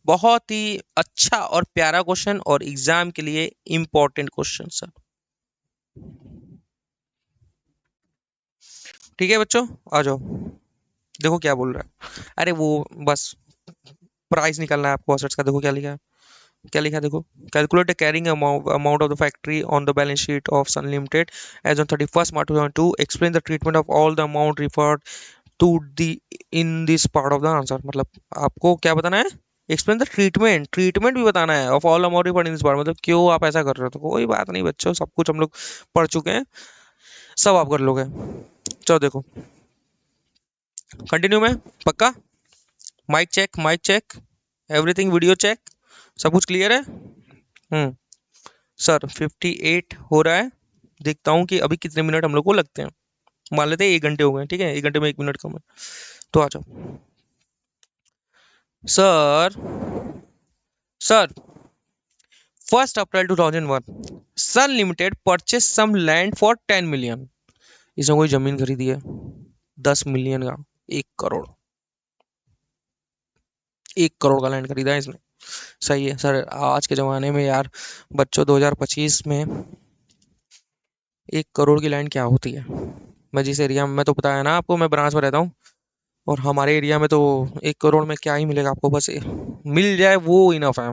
बहुत ही अच्छा और प्यारा क्वेश्चन, और एग्जाम के लिए इंपॉर्टेंट क्वेश्चन सर। ठीक है बच्चों, आ जाओ, देखो क्या बोल रहा है। अरे वो बस प्राइस निकालना है आपको असेट्स का, देखो क्या लिखा है, क्या लिखा है देखो। Calculate the carrying amount of the factory on the balance sheet of sun limited as on 31 March 2002, explain the treatment of all the amount referred to the in this part of the answer. मतलब आपको क्या बताना है, explain the treatment, treatment भी बताना है of all amount refund in this part, मतलब क्यों आप ऐसा कर रहे हो। तो कोई बात नहीं बच्चों, सब कुछ हम लोग पढ़ चुके हैं, सब आप कर लोगे। चलो देखो, कंटिन्यू में, पक्का? Mike check, mike check, everything, video check, सब कुछ क्लियर है? हम्म। सर 58 हो रहा है, देखता हूँ कि अभी कितने मिनट हम लोग को लगते हैं। मान लेते हैं 1 घंटे हो गए, ठीक है, 1 घंटे में 1 मिनट कम है। तो आ जाओ sir. Sir, 1 April 2001, sun limited purchase some land for 10 million। इसने कोई जमीन खरीदी है 10 मिलियन का, 1 करोड़, 1 करोड़ का लैंड खरीदा है इसने। सही है सर, आज के जमाने में यार बच्चों, 2025 में 1 करोड़ की लैंड क्या होती है, मैं जिस एरिया में, मैं तो बताया ना आपको, मैं बनारस में रहता हूँ, और हमारे एरिया में तो 1 करोड़ में क्या ही मिलेगा आपको, बस मिल जाए वो इनफ है,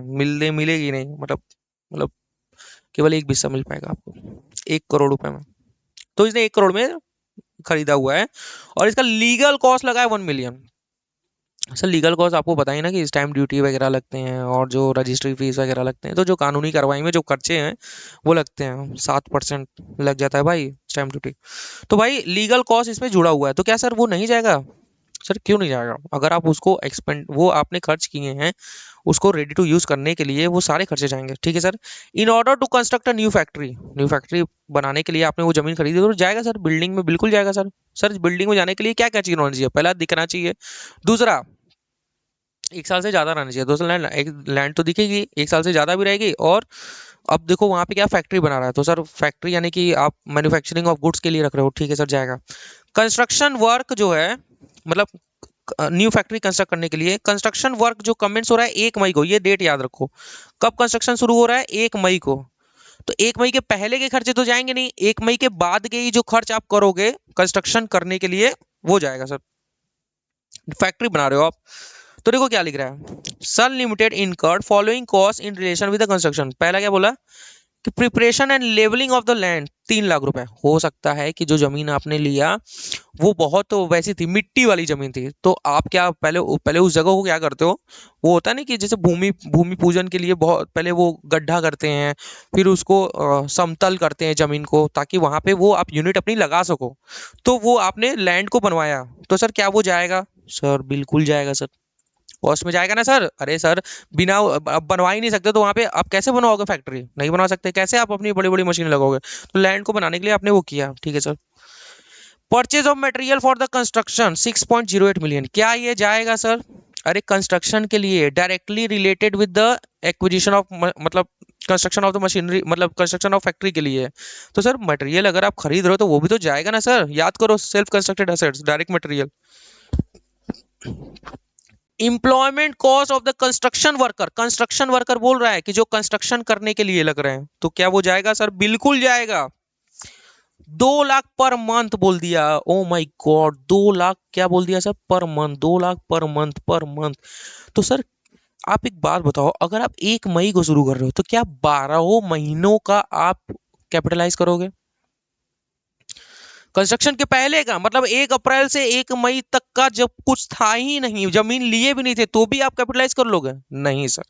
मिलेगी नहीं, मतलब केवल एक हिस्सा मिल पाएगा आपको 1 करोड़ रुपए में। तो इसने 1 करोड़ में खरीदा हुआ है, और इसका लीगल कॉस्ट लगा है 1 मिलियन। सर लीगल कॉस्ट आपको पता ही ना कि स्टैम्प ड्यूटी वगैरह लगते हैं, और जो रजिस्ट्री फीस वगैरह लगते हैं, तो जो कानूनी कार्रवाई में जो खर्चे हैं वो लगते हैं, 7% लग जाता है भाई स्टैम्प ड्यूटी। तो भाई लीगल कॉस्ट इसमें जुड़ा हुआ है, तो क्या सर वो नहीं जाएगा? सर क्यों नहीं जाएगा? अगर आप उसको एक्सपेंड, वो आपने खर्च किए हैं, उसको रेडी टू यूज करने के लिए वो सारे खर्चे जाएंगे, ठीक है sir. In order to construct a new factory बनाने के लिए आपने वो जमीन खरीदी, तो जाएगा सर, बिल्डिंग में बिल्कुल जाएगा सर। सर बिल्डिंग में जाने के लिए क्या क्या चीज होना चाहिए? पहला दिखना चाहिए, दूसरा 1 साल से ज्यादा रहना चाहिए, दूसरा लैंड, एक लैंड तो दिखेगी 1 साल से ज्यादा भी रहेगी। और अब देखो वहां पे क्या फैक्ट्री बना रहा है, तो सर फैक्ट्री यानी कि आप मैन्युफैक्चरिंग ऑफ गुड्स के लिए रख रहे हो, ठीक है सर, जाएगा। कंस्ट्रक्शन वर्क जो है, मतलब न्यू फैक्ट्री कंस्ट्रक्ट करने के लिए कंस्ट्रक्शन वर्क जो कमेंट्स हो रहा है 1 मई को, ये डेट याद रखो, कब कंस्ट्रक्शन शुरू हो रहा है? 1 मई को। तो 1 मई के पहले के खर्चे तो जाएंगे नहीं, 1 मई के बाद के ही जो खर्च आप करोगे कंस्ट्रक्शन करने के लिए वो जाएगा सर। फैक्ट्री बना रहे हो आप, तो देखो क्या लिख रहा है, Sun limited incurred following cost in relation with the construction. पहला क्या बोला कि preparation and levelling of the land 3 lakh रुपए। हो सकता है कि जो जमीन आपने लिया वो बहुत तो वैसी थी, मिट्टी वाली जमीन थी, तो आप क्या पहले पहले उस जगह को क्या करते हो, वो होता है ना कि जैसे भूमि भूमि पूजन के लिए बहुत पहले वो गड्ढा करते हैं, फिर उसको समतल करते हैं जमीन को, ताकि वहां पे वो आप यूनिट अपनी लगा सको। तो वो आपने लैंड को बनवाया, तो सर क्या वो जाएगा? सर बिल्कुल जाएगा सर, कॉस्ट में जाएगा ना सर। अरे सर, बिना अब बनवा ही नहीं सकते, तो वहां पे आप कैसे बनवाओगे? फैक्ट्री नहीं बना सकते, कैसे आप अपनी बड़ी बड़ी मशीन लगाओगे? तो लैंड को बनाने के लिए आपने वो किया, ठीक है sir. Purchase of material for the construction 6.08 million, क्या ये जाएगा सर? अरे कंस्ट्रक्शन के लिए directly related with the acquisition of, मतलब कंस्ट्रक्शन ऑफ द मशीनरी, मतलब कंस्ट्रक्शन ऑफ फैक्ट्री के लिए। तो सर मटेरियल अगर आप खरीद रहे हो तो वो भी तो जाएगा ना सर, याद करो, self constructed assets, direct material. Employment cost of the construction worker बोल रहा है कि जो कंस्ट्रक्शन करने के लिए लग रहे हैं, तो क्या वो जाएगा सर? बिल्कुल जाएगा। 2 लाख पर मंथ बोल दिया, ओ माय गॉड, 2 लाख क्या बोल दिया sir? Per month, 2 lakh per month, per month. तो सर आप एक बात बताओ, अगर आप 1 मई को शुरू कर रहे हो, तो क्या 12 महीनों का आप कैपिटलाइज करोगे? कंस्ट्रक्शन के पहले का मतलब 1 अप्रैल से 1 मई तक का जब कुछ था ही नहीं, जमीन लिए भी नहीं थे, तो भी आप कैपिटलाइज कर लोगे? नहीं सर,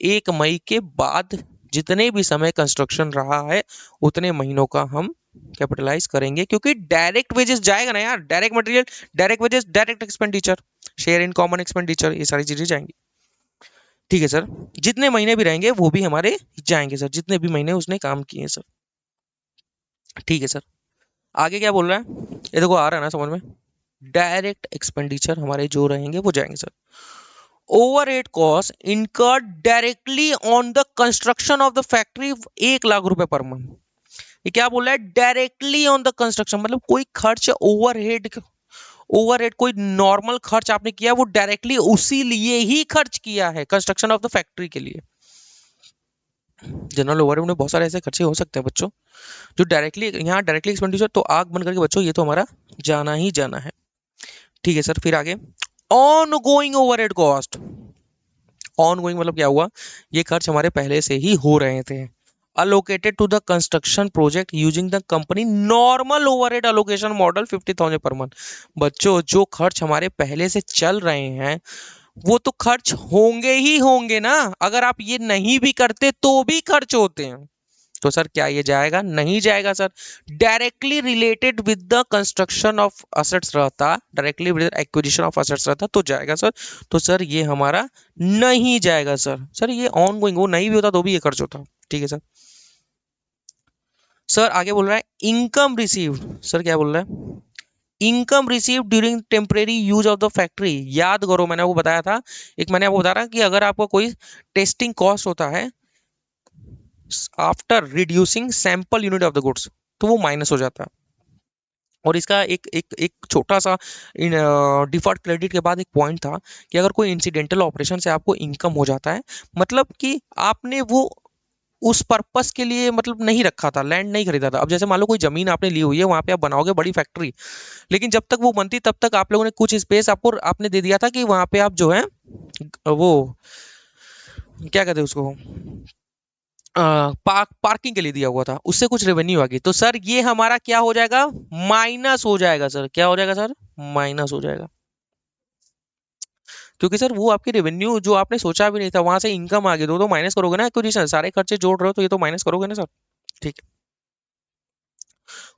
1 मई के बाद जितने भी समय कंस्ट्रक्शन रहा है उतने महीनों का हम कैपिटलाइज करेंगे, क्योंकि डायरेक्ट वेजेस जाएगा ना यार, direct material, direct wages, direct expenditure, share in common expenditure, ये सारी चीजें जाएंगी, ठीक है सर। जितने महीने भी रहेंगे वो भी हमारे जाएंगे सर, जितने भी महीने उसने काम किए सर, ठीक है सर। आगे क्या बोल रहा है, ये देखो आ रहा है ना समझ में? डायरेक्ट एक्सपेंडिचर हमारे जो रहेंगे वो जाएंगे sir. Overhead cost incurred directly on the construction of the factory 1 lakh रुपए पर मंथ। ये क्या बोल रहा है? डायरेक्टली ऑन द कंस्ट्रक्शन, मतलब कोई खर्च ओवरहेड, ओवरहेड कोई नॉर्मल खर्च आपने किया, वो डायरेक्टली उसी लिए ही खर्च किया है कंस्ट्रक्शन ऑफ द फैक्ट्री के लिए। जनरल ओवरहेड में बहुत सारे ऐसे खर्चे हो सकते हैं बच्चों, जो डायरेक्टली, यहाँ डायरेक्टली एक्सपेंडिचर तो आग बन करके बच्चों, ये तो हमारा जाना ही जाना है, ठीक है सर। फिर आगे on going overhead cost, on going मतलब क्या हुआ, ये खर्च हमारे पहले से ही हो रहे थे। Allocated to the construction project using the company normal overhead allocation model 50,000 per month. बच्चों जो खर्च हमारे पहले से चल रहे हैं वो तो खर्च होंगे ही होंगे ना, अगर आप ये नहीं भी करते तो भी खर्च होते हैं। तो सर क्या ये जाएगा? नहीं जाएगा sir. Directly related with the construction of assets रहता, directly with acquisition of assets रहता तो जाएगा सर। तो सर ये हमारा नहीं जाएगा सर। सर ये ऑन गोइंग, वो नहीं भी होता तो भी ये खर्च होता, ठीक है सर। सर आगे बोल रहा है इनकम रिसीव्ड, सर क्या बोल रहा है? Income received during temporary use of the factory. याद करो मैंने आपको बताया था, एक मैंने आपको बताया कि अगर आपको कोई टेस्टिंग कॉस्ट होता है after reducing sample unit of the goods, तो वो माइनस हो जाता है। और इसका एक एक एक छोटा सा डिफर्ड क्रेडिट के बाद एक पॉइंट था कि अगर कोई इंसिडेंटल ऑपरेशन से आपको इनकम हो जाता है, मतलब कि आपने वो उस पर्पस के लिए मतलब नहीं रखा था, लैंड नहीं खरीदा था। अब जैसे मान लो कोई जमीन आपने ली हुई है, वहां पे आप बनाओगे बड़ी फैक्ट्री, लेकिन जब तक वो बनती तब तक आप लोगों ने कुछ स्पेस आपको आपने दे दिया था कि वहां पे आप जो है वो क्या कहते हैं उसको, पार्किंग के लिए दिया हुआ था, उससे कुछ रेवेन्यू आ गई, तो सर ये हमारा क्या हो जाएगा, माइनस हो जाएगा सर। क्या हो जाएगा सर, माइनस हो जाएगा। क्योंकि सर वो आपकी रेवेन्यू जो आपने सोचा भी नहीं था, वहां से इनकम आ गई, तो माइनस करोगे ना एक्विजिशन, सारे खर्चे जोड़ रहे हो तो ये तो माइनस करोगे ना सर। ठीक है।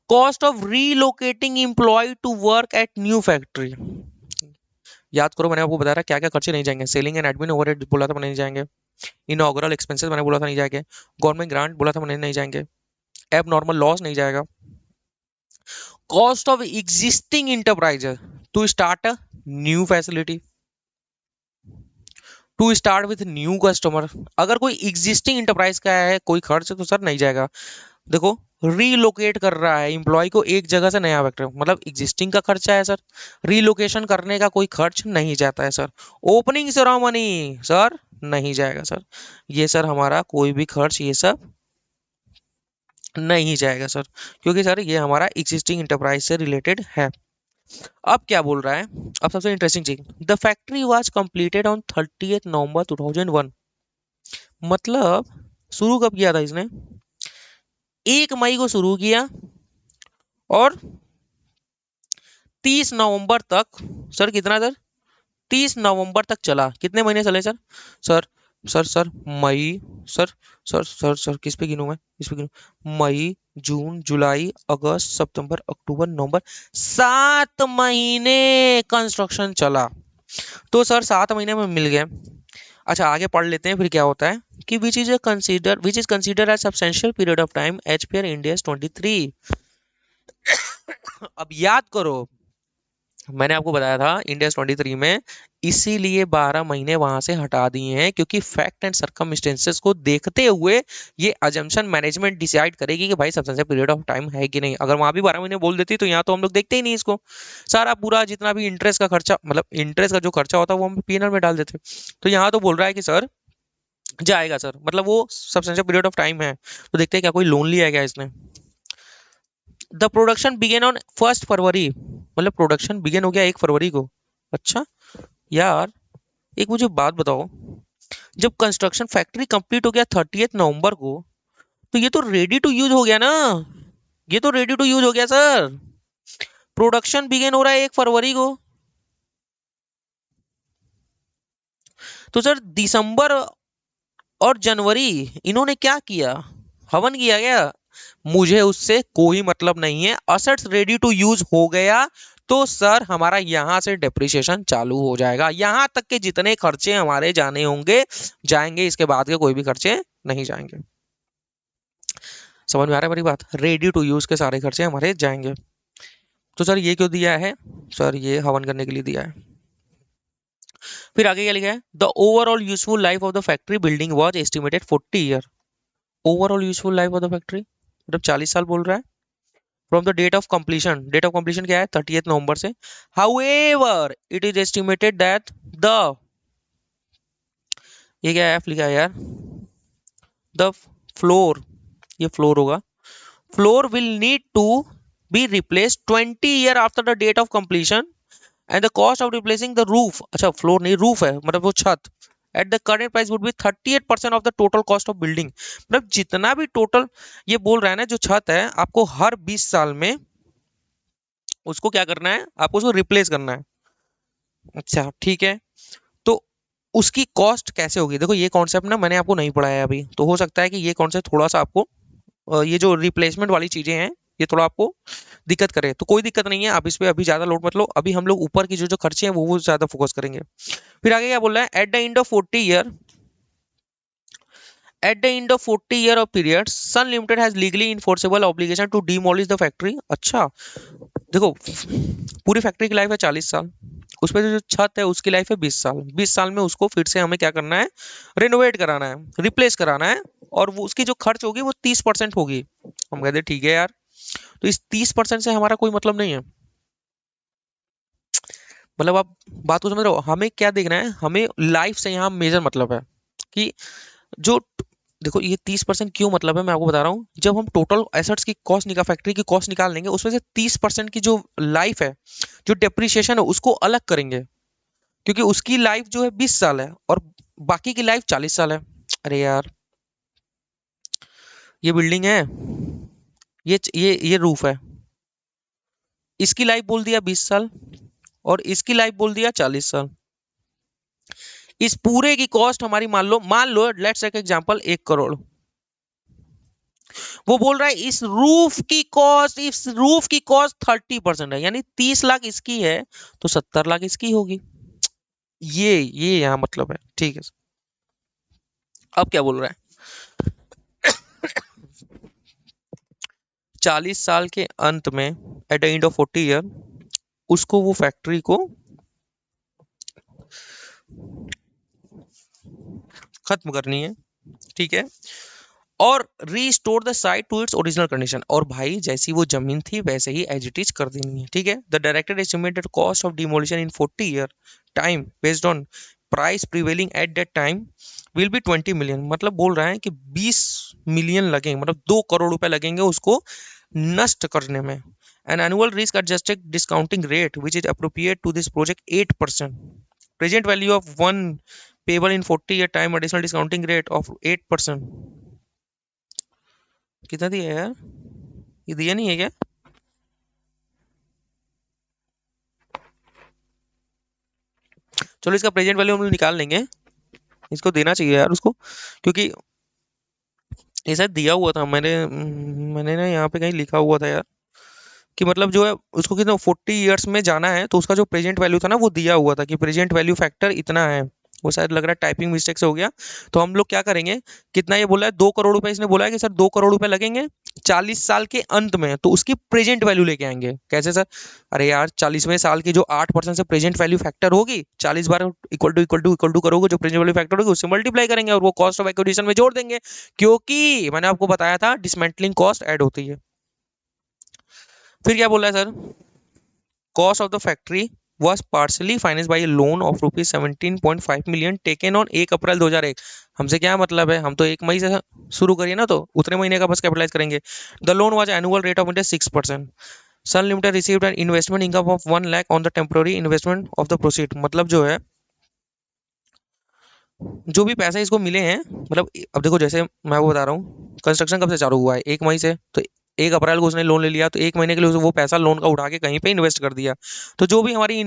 Cost of relocating employ to work at new factory. याद करो मैंने आपको बताया था क्या क्या खर्चे नहीं जाएंगे। सेलिंग एंड एडमिन ओवरहेड बोला था मैंने नहीं जाएंगे। इनॉग्रल एक्सपेंसेस मैंने बोला था नहीं जाएंगे। गवर्नमेंट ग्रांट बोला था मैंने नहीं जाएंगे। एब नॉर्मल लॉस नहीं जाएगा। Cost of existing enterprises to start a new facility, to start with new customer. अगर कोई एग्जिस्टिंग इंटरप्राइज का है कोई खर्च तो सर नहीं जाएगा। देखो, रीलोकेट कर रहा है एम्प्लॉय को एक जगह से नया वेक्टर, मतलब एग्जिस्टिंग का खर्चा है सर। रीलोकेशन करने का कोई खर्च नहीं जाता है सर। ओपनिंग सेरेमनी सर नहीं जाएगा सर। ये सर हमारा कोई भी खर्च ये सब नहीं जाएगा सर, क्योंकि सर ये हमारा एग्जिस्टिंग इंटरप्राइज से रिलेटेड है। अब क्या बोल रहा है, अब सबसे इंटरेस्टिंग चीज, the factory was completed on 30th नवंबर 2001। मतलब शुरू कब किया था इसने, 1 मई को शुरू किया और 30 नवंबर तक, सर कितना सर, 30 नवंबर तक चला। कितने महीने चले सर, सर सर मई, सर सर किस पे गिनूं मैं, किस पे गिनूं, मई, जून, जुलाई, अगस्त, सितंबर, अक्टूबर, नवंबर, 7 महीने कंस्ट्रक्शन चला। तो सर 7 महीने में मिल गया। अच्छा आगे पढ़ लेते हैं फिर क्या होता है कि which is consider as substantial period of time as per India 23। अब याद करो, मैंने आपको बताया था इंडिया 23 में इसीलिए 12 महीने वहां से हटा दिए हैं, क्योंकि फैक्ट एंड सर्कमस्टेंसेस को देखते हुए ये अजम्पशन मैनेजमेंट डिसाइड करेगी कि भाई सब्सटेंशियल पीरियड ऑफ टाइम है कि नहीं। अगर वहां भी 12 महीने बोल देती तो यहाँ तो हम लोग देखते ही नहीं इसको। सारा पूरा जितना भी इंटरेस्ट का खर्चा, मतलब इंटरेस्ट का जो खर्चा होता है वो हम पीएनएल में डाल देते। तो यहाँ तो बोल रहा है कि सर जाएगा सर, मतलब वो सब्सटेंशियल पीरियड ऑफ टाइम है। तो देखते हैं क्या कोई लोन लिया है क्या इसने। द प्रोडक्शन बिगेन ऑन 1 फरवरी, मतलब प्रोडक्शन बिगेन हो गया 1 फरवरी को। अच्छा यार, एक मुझे बात बताओ, जब कंस्ट्रक्शन फैक्ट्री कंप्लीट हो गया 30th नवंबर को, तो ये तो रेडी टू यूज हो गया ना, ये तो रेडी टू यूज हो गया सर। प्रोडक्शन बिगेन हो रहा है 1 फरवरी को, तो सर दिसंबर और जनवरी इन्होंने क्या किया, हवन किया गया। मुझे उससे कोई मतलब नहीं है, असेट्स रेडी टू यूज हो गया तो सर हमारा यहां से डेप्रिसिएशन चालू हो जाएगा। यहां तक के जितने खर्चे हमारे जाने होंगे जाएंगे, इसके बाद के कोई भी खर्चे नहीं जाएंगे। समझ में आ रहा है मेरी बात, रेडी टू यूज के सारे खर्चे हमारे जाएंगे। तो सर ये क्यों दिया है, सर ये हवन करने के लिए दिया है। फिर आगे क्या लिखा है, the overall useful life of the factory building was estimated 40 year. Overall useful life of the factory मतलब 40 साल बोल रहा है। From the date of completion, date of completion क्या है 30th नवंबर से। However it is estimated that the, ये क्या है एफ लिखा है यार, द फ्लोर, ये फ्लोर होगा, floor will need to be replace 20 year after the date of completion and the cost of replacing the roof, अच्छा फ्लोर नहीं रूफ है मतलब वो छत, at the current price would be 38% of the total cost of building. मतलब जितना भी total ये बोल रहा है ना, जो छत है आपको हर 20 साल में उसको क्या करना है, आपको उसको रिप्लेस करना है। अच्छा ठीक है, तो उसकी कॉस्ट कैसे होगी, देखो ये कॉन्सेप्ट ना मैंने आपको नहीं पढ़ाया अभी, तो हो सकता है कि ये कॉन्सेप्ट थोड़ा सा आपको ये जो रिप्लेसमेंट वाली चीजें हैं ये थोड़ा आपको दिक्कत करे, तो कोई दिक्कत नहीं है, आप इस पे अभी ज्यादा लोड मत लो। अभी हम लोग ऊपर की जो जो खर्चे हैं वो ज्यादा फोकस करेंगे। फिर आगे क्या बोल रहा है, eight the end of 40 year, at the end of 40 year of period, Sun Limited has legally enforceable obligation to demolish the factory। अच्छा देखो, पूरी फैक्ट्री की लाइफ है 40 साल, उस पर जो छत है उसकी लाइफ है 20 साल। 20 साल में उसको फिर से हमें क्या करना है, रेनोवेट कराना है, रिप्लेस कराना है, और वो उसकी जो खर्च होगी वो 30% होगी। हम कहते हैं ठीक है यार, तो इस 30% से हमारा कोई मतलब नहीं है। मतलब आप बात को समझ रहे हो, हमें क्या देखना है, हमें लाइफ से यहाँ मेजर मतलब है कि जो देखो ये 30% क्यों मतलब है, मैं आपको बता रहा हूँ। जब हम टोटल एसेट्स की कॉस्ट निकाल, फैक्ट्री की कॉस्ट निकाल लेंगे, उसमें से 30% की जो लाइफ है, जो डेप्रिसिएशन है, उसको अलग करेंगे, क्योंकि उसकी लाइफ जो है 20 साल है और बाकी की लाइफ 40 साल है। अरे यार, ये बिल्डिंग है, ये रूफ है, इसकी लाइफ बोल दिया 20 साल और इसकी लाइफ बोल दिया 40 साल। इस पूरे की कॉस्ट हमारी मान लो लेट्स टेक एग्जांपल 1 करोड़। वो बोल रहा है इस रूफ की कॉस्ट 30% है, यानी 30 लाख इसकी है, तो 70 लाख इसकी होगी। ये यहाँ मतलब है, ठीक है। अब क्या बोल रहा है, 40 साल के अंत में, eight the end of 40 year, उसको वो फैक्ट्री को खत्म करनी है, ठीक है, और restore the site to its original condition. और भाई जैसी वो जमीन थी वैसे ही एज इट इज कर देनी है, ठीक है। The director estimated cost of demolition in 40 year time based on price prevailing at that time will be 20 million. मतलब बोल रहा है कि 20 मिलियन लगेंगे, मतलब 2 करोड़ रुपए लगेंगे उसको नष्ट करने में। An annual risk adjusted discounting rate which is appropriate to this project 8%। Present value of one payable in 40 year time additional discounting rate of 8%। कितना दिया है यार, ये दिया नहीं है क्या? चलो इसका प्रेजेंट वैल्यू हम लोग निकाल लेंगे, इसको देना चाहिए यार उसको, क्योंकि ये शायद दिया हुआ था, मैंने ना यहाँ पे कहीं लिखा हुआ था यार, कि मतलब जो है उसको कितना 40 ईयर्स में जाना है, तो उसका जो प्रेजेंट वैल्यू था ना वो दिया हुआ था कि प्रेजेंट वैल्यू फैक्टर इतना है। वो शायद लग रहा है टाइपिंग मिस्टेक से हो गया। तो हम लोग क्या करेंगे, कितना ये बोला है, 2 करोड़ रुपए इसने बोला है कि सर 2 करोड़ रुपए लगेंगे 40 साल के अंत में, तो उसकी प्रेजेंट वैल्यू लेके आएंगे। कैसे सर? अरे यार 40वें साल की जो 8% से प्रेजेंट वैल्यू फैक्टर होगी, 40 बार इक्वल टू करोगे, जो प्रेजेंट वैल्यू फैक्टर होगी उससे मल्टीप्लाई करेंगे और वो कॉस्ट ऑफ एक्विजिशन में जोड़ देंगे, क्योंकि मैंने आपको बताया था डिसमेंटलिंग कॉस्ट ऐड होती है। फिर क्या बोला है sir, cost of the factory was partially financed by a loan of rupees 17.5 million taken on 1 April 2001। हमसे क्या मतलब है, हम तो 1 मई से शुरू करिए ना, तो उतने महीने का बस कैपिटलाइज करेंगे। The loan was annual rate of interest 6%। Sun limited received an investment income of 1 lakh on the temporary investment of the proceed. मतलब जो है, जो भी पैसे इसको मिले हैं, मतलब अब देखो जैसे मैं वो बता रहा हूँ, कंस्ट्रक्शन कब से चालू हुआ है, 1 मई से, तो 1 अप्रैल को उसने लोन ले लिया, तो 1 महीने के लिए वो पैसा लोन का उठा के कहीं पे इन्वेस्ट कर दिया। तो जो हमारी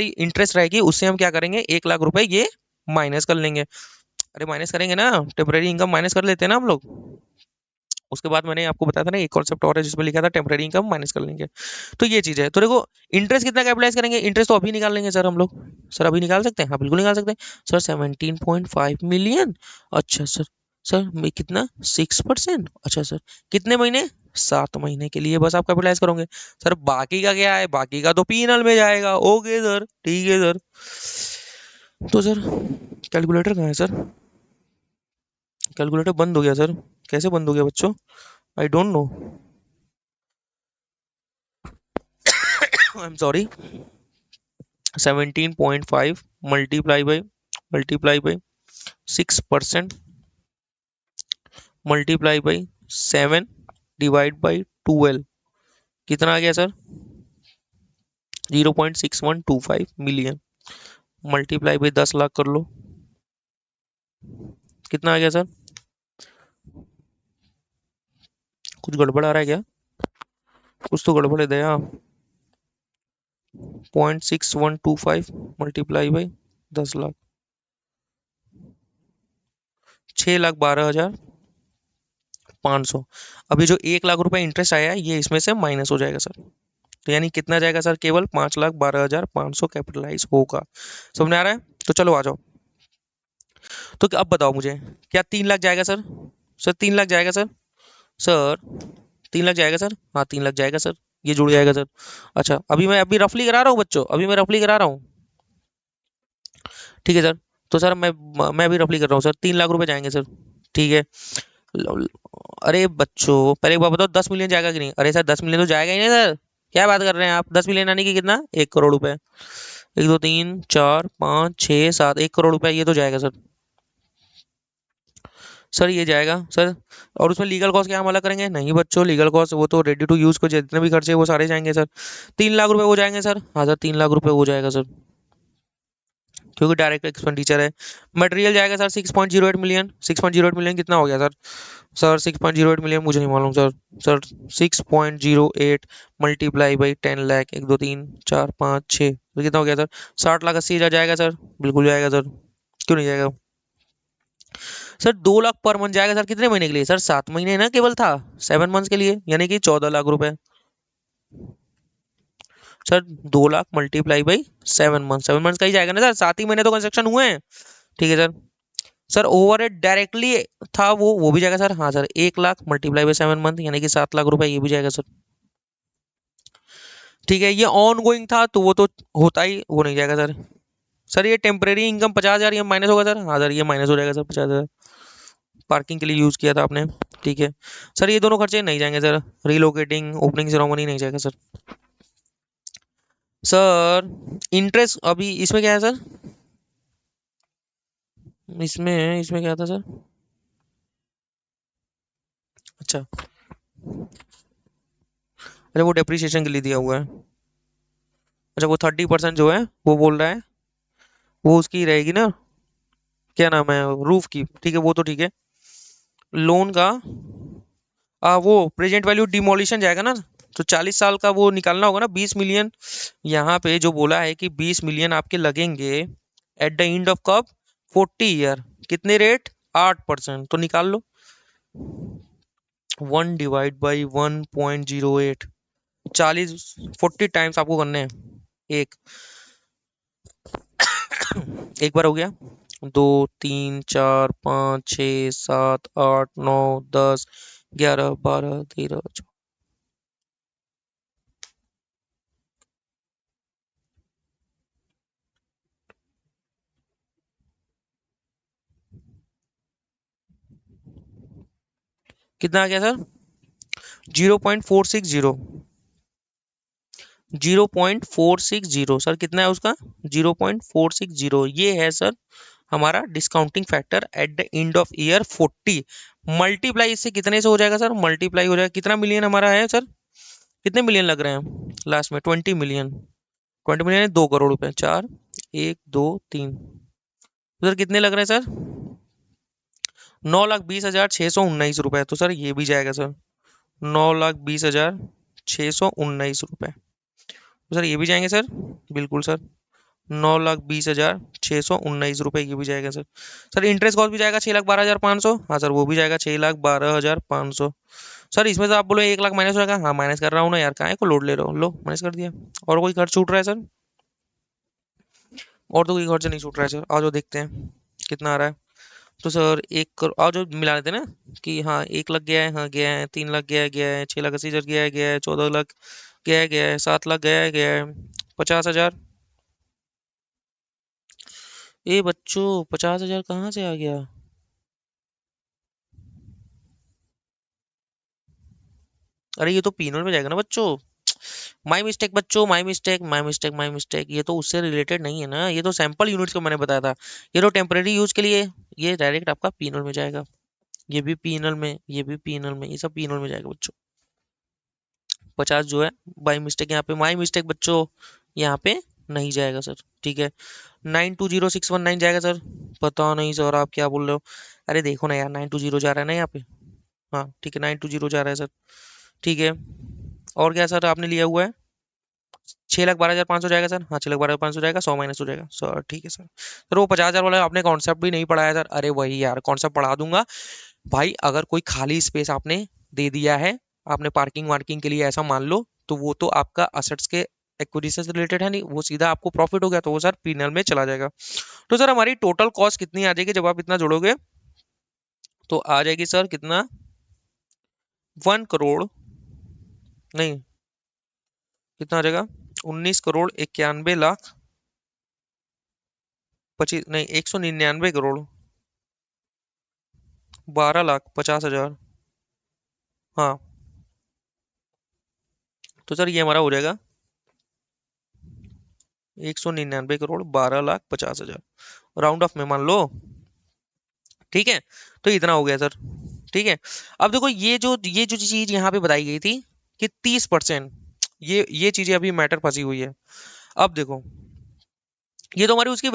इंटरेस्ट रहेगी उससे हम क्या करेंगे, 1 लाख रुपए ये माइनस कर लेंगे। अरे माइनस करेंगे ना, टेम्परेरी इनकम माइनस कर लेते हैं ना हम लोग। उसके बाद मैंने आपको बताया था ना, एक कॉन्सेप्ट और है जिसमें लिखा था टेम्परेरी इनकम माइनस कर लेंगे। तो ये चीज है। तो देखो, इंटरेस्ट कितना कैपिटलाइज करेंगे, इंटरेस्ट तो अभी निकाल लेंगे सर हम लोग। सर अभी निकाल सकते हैं? हाँ बिल्कुल निकाल सकते हैं सर। 17.5 मिलियन। अच्छा सर, सर मैं कितना, 6%? अच्छा सर, कितने महीने, 7 महीने के लिए बस आप कैपिटलाइज करोगे। सर बाकी का क्या है, बाकी का तो पीनल में जाएगा। ओके सर, ठीक है सर। तो सर कैलकुलेटर कहाँ है सर? कैलकुलेटर बंद हो गया सर। कैसे बंद हो गया बच्चों? I don't know, I am sorry. 17.5 multiply by 6% multiply by 7 divide by 12, कितना आ गया sir? 0.6125 million. Multiply by 10 lakh कर लो, कितना आ गया सर? कुछ गड़बड़ आ रहा है क्या? कुछ तो गड़बड़ है दया। 0.6125 मल्टीप्लाई बाई 10 लाख, 6,12,500। अभी जो 1 लाख रुपए इंटरेस्ट आया है ये इसमें से माइनस हो जाएगा सर। तो यानी कितना जाएगा सर? केवल 5,12,500 कैपिटलाइज होगा। समझ में आ रहा है? तो चलो आ जाओ। तो अब बताओ मुझे, क्या 3 लाख जाएगा सर? सर 3 लाख जाएगा सर? सर 3 लाख जाएगा सर? हाँ 3 लाख जाएगा सर, ये जुड़ जाएगा सर। अच्छा अभी रफली करा रहा हूँ बच्चों, अभी मैं रफली करा रहा हूँ, ठीक है सर। तो सर मैं अभी रफली कर रहा हूँ सर, 3 लाख रुपए जाएंगे सर, ठीक है। ल- अरे बच्चों पहले एक बात बताओ, 10 मिलियन जाएगा कि नहीं? अरे सर 10 मिलियन तो जाएगा ही नहीं सर, क्या बात कर रहे हैं आप? 10 मिलियन आने की कितना, 1 करोड़ रुपए। 1 2 3 4 5 6 7, 1 करोड़ रुपए ये तो जाएगा सर। सर ये जाएगा सर। और उसमें लीगल कॉस्ट क्या हम अलग करेंगे? नहीं बच्चों, लीगल कॉस्ट वो तो रेडी टू यूज को जितने भी खर्चे हैं, वो सारे जाएंगे सर। 3 लाख रुपए हो जाएंगे सर। हाँ सर, 3 लाख रुपए हो जाएगा सर, क्योंकि डायरेक्ट एक्सपेंडिचर है। मटेरियल जाएगा सर 6.08 मिलियन। 6.08 मिलियन कितना हो गया सर? सर 6.08 मिलियन मुझे नहीं मालूम sir. Sir 6.08 multiply by 10 lakh, 1 2 3 4 5 6, तो कितना हो गया सर? 60 लाख 80 हजार जाएगा सर। बिल्कुल जाएगा सर, क्यों नहीं जाएगा? सर 2 लाख पर मंथ जाएगा सर। कितने महीने के लिए सर? 7 महीने ना केवल था, 7 मंथ्स के लिए, यानी कि 14 लाख रुपए। Sir 2 lakh multiply by 7 month, 7 months का ही जाएगा ना सर, 7 ही महीने तो कंस्ट्रक्शन हुए हैं। ठीक है सर। सर ओवरहेड डायरेक्टली था वो भी जाएगा सर। हाँ sir, 1 lakh multiply by 7 month यानी कि 7 लाख रुपए, ये भी जाएगा सर। ठीक है, ये ऑन गोइंग था तो वो तो होता ही, वो नहीं जाएगा सर। सर ये टेम्परेरी इनकम 50 हजार, ये माइनस होगा सर। हाँ सर, ये माइनस हो जाएगा सर 50 हजार, पार्किंग के लिए यूज किया था आपने। ठीक है सर, ये दोनों खर्चे नहीं जाएंगे सर। रीलोकेटिंग, ओपनिंग सेरेमनी नहीं जाएगा सर। सर इंटरेस्ट अभी इसमें क्या है सर? इसमें इसमें क्या था सर? अच्छा, अरे वो डेप्रिसिएशन के लिए दिया हुआ है। अच्छा, वो 30% जो है वो बोल रहा है, वो उसकी रहेगी ना, क्या नाम है, रूफ की। ठीक है, वो तो ठीक है। लोन का वो प्रेजेंट वैल्यू डिमोलिशन जाएगा ना, तो 40 साल का वो निकालना होगा ना, 20 मिलियन। यहाँ पे जो बोला है कि 20 मिलियन आपके लगेंगे एट द एंड ऑफ कब? 40 ईयर। कितने रेट? 8%, तो निकाल लो। 1 डिवाइड बाई 1.08, 40, 40 टाइम्स आपको करने हैं। एक एक बार हो गया, 2 3 4 5 6 7 8 9 10 11 12 13। कितना आ गया सर? 0.460। 0.460 सर, कितना है उसका? 0.460, ये है सर हमारा discounting factor eight the end of year 40। Multiply इससे कितने से हो जाएगा सर? मल्टीप्लाई हो जाएगा, कितना मिलियन हमारा है सर? कितने मिलियन लग रहे हैं लास्ट में? 20 मिलियन। 20 मिलियन है 2 करोड़ रुपए। चार, 1 2 3, तो सर कितने लग रहे हैं सर? 9,20,619 रुपए। तो सर ये भी जाएगा सर, 9,20,619 रुपए। तो सर ये भी जाएंगे सर। बिल्कुल सर, 9,20,619 रुपए, ये भी जाएगा सर। सर इंटरेस्ट कॉस्ट भी जाएगा 6,12,500। हाँ सर, वो भी जाएगा 6,12,500। सर इसमें तो आप बोलो 1 लाख माइनस हो जाएगा। हाँ माइनस कर रहा हूँ ना यार, काहे को लोड ले रहे हो, लो माइनस कर दिया। और कोई खर्च छूट रहा है सर? और तो कोई खर्च नहीं छूट रहा है सर। आओ जो देखते हैं कितना आ रहा है। तो सर 1 करोड़, आओ जो मिला लेते हैं ना, कि हाँ 1 लाख गया है, हाँ गया है, 3 लाख गया है 6,80,000 गया है 14 लाख गया है 7 लाख गया है 50 हजार। ए बच्चों, 50 हजार कहाँ से आ गया? अरे ये तो पीनल में जाएगा ना बच्चों। माई मिस्टेक बच्चों, my mistake, my mistake, my mistake. ये तो उससे रिलेटेड नहीं है ना, ये तो सैंपल यूनिट्स को मैंने बताया था। ये तो टेम्परेरी यूज के लिए, ये डायरेक्ट आपका पीनल में जाएगा। ये भी पीनल में, ये भी पीनल में, ये सब पीनल में जाएगा बच्चों। 50 जो है बाई मिस्टेक, यहाँ पे माई मिस्टेक बच्चों, यहाँ पे नहीं जाएगा सर। ठीक है, 920619 जाएगा सर। पता नहीं सर, आप क्या बोल रहे हो? अरे देखो ना यार, 920 जा रहा है ना यहाँ पे। हाँ ठीक है, 920 जा रहा है सर। ठीक है, और क्या सर आपने लिया हुआ है? 6,12,500 जाएगा सर। हाँ 6,12,500 जाएगा, 100 माइनस हो जाएगा सर। ठीक है सर। सर वो 50 हजार वाला आपने कॉन्सेप्ट भी नहीं पढ़ाया सर। अरे वही यार, कॉन्सेप्ट पढ़ा दूंगा भाई। अगर कोई खाली स्पेस आपने दे दिया है, आपने पार्किंग वार्किंग के लिए ऐसा मान लो, तो वो तो आपका असेट्स के एक्विजिशन से रिलेटेड है नहीं, वो सीधा आपको प्रॉफिट हो गया, तो वो सर पीनल में चला जाएगा। तो सर हमारी टोटल कॉस्ट कितनी आ जाएगी जब आप इतना जोड़ोगे? तो आ जाएगी सर कितना? 1 करोड़, नहीं, कितना आ जाएगा? 19 करोड़ 91 लाख, 25 नहीं, 199 करोड़ 12,50,000। हाँ, तो सर ये हमारा हो जाएगा 199 करोड़ 12,50,000, राउंड ऑफ में मान लो। ठीक है, तो इतना हो गया सर। ठीक है, अब देखो ये जो चीज यहाँ पे बताई गई थी कि 30%, ये चीजें अभी मैटर फंसी हुई है। अब देखो, ये तो हमारी उसकी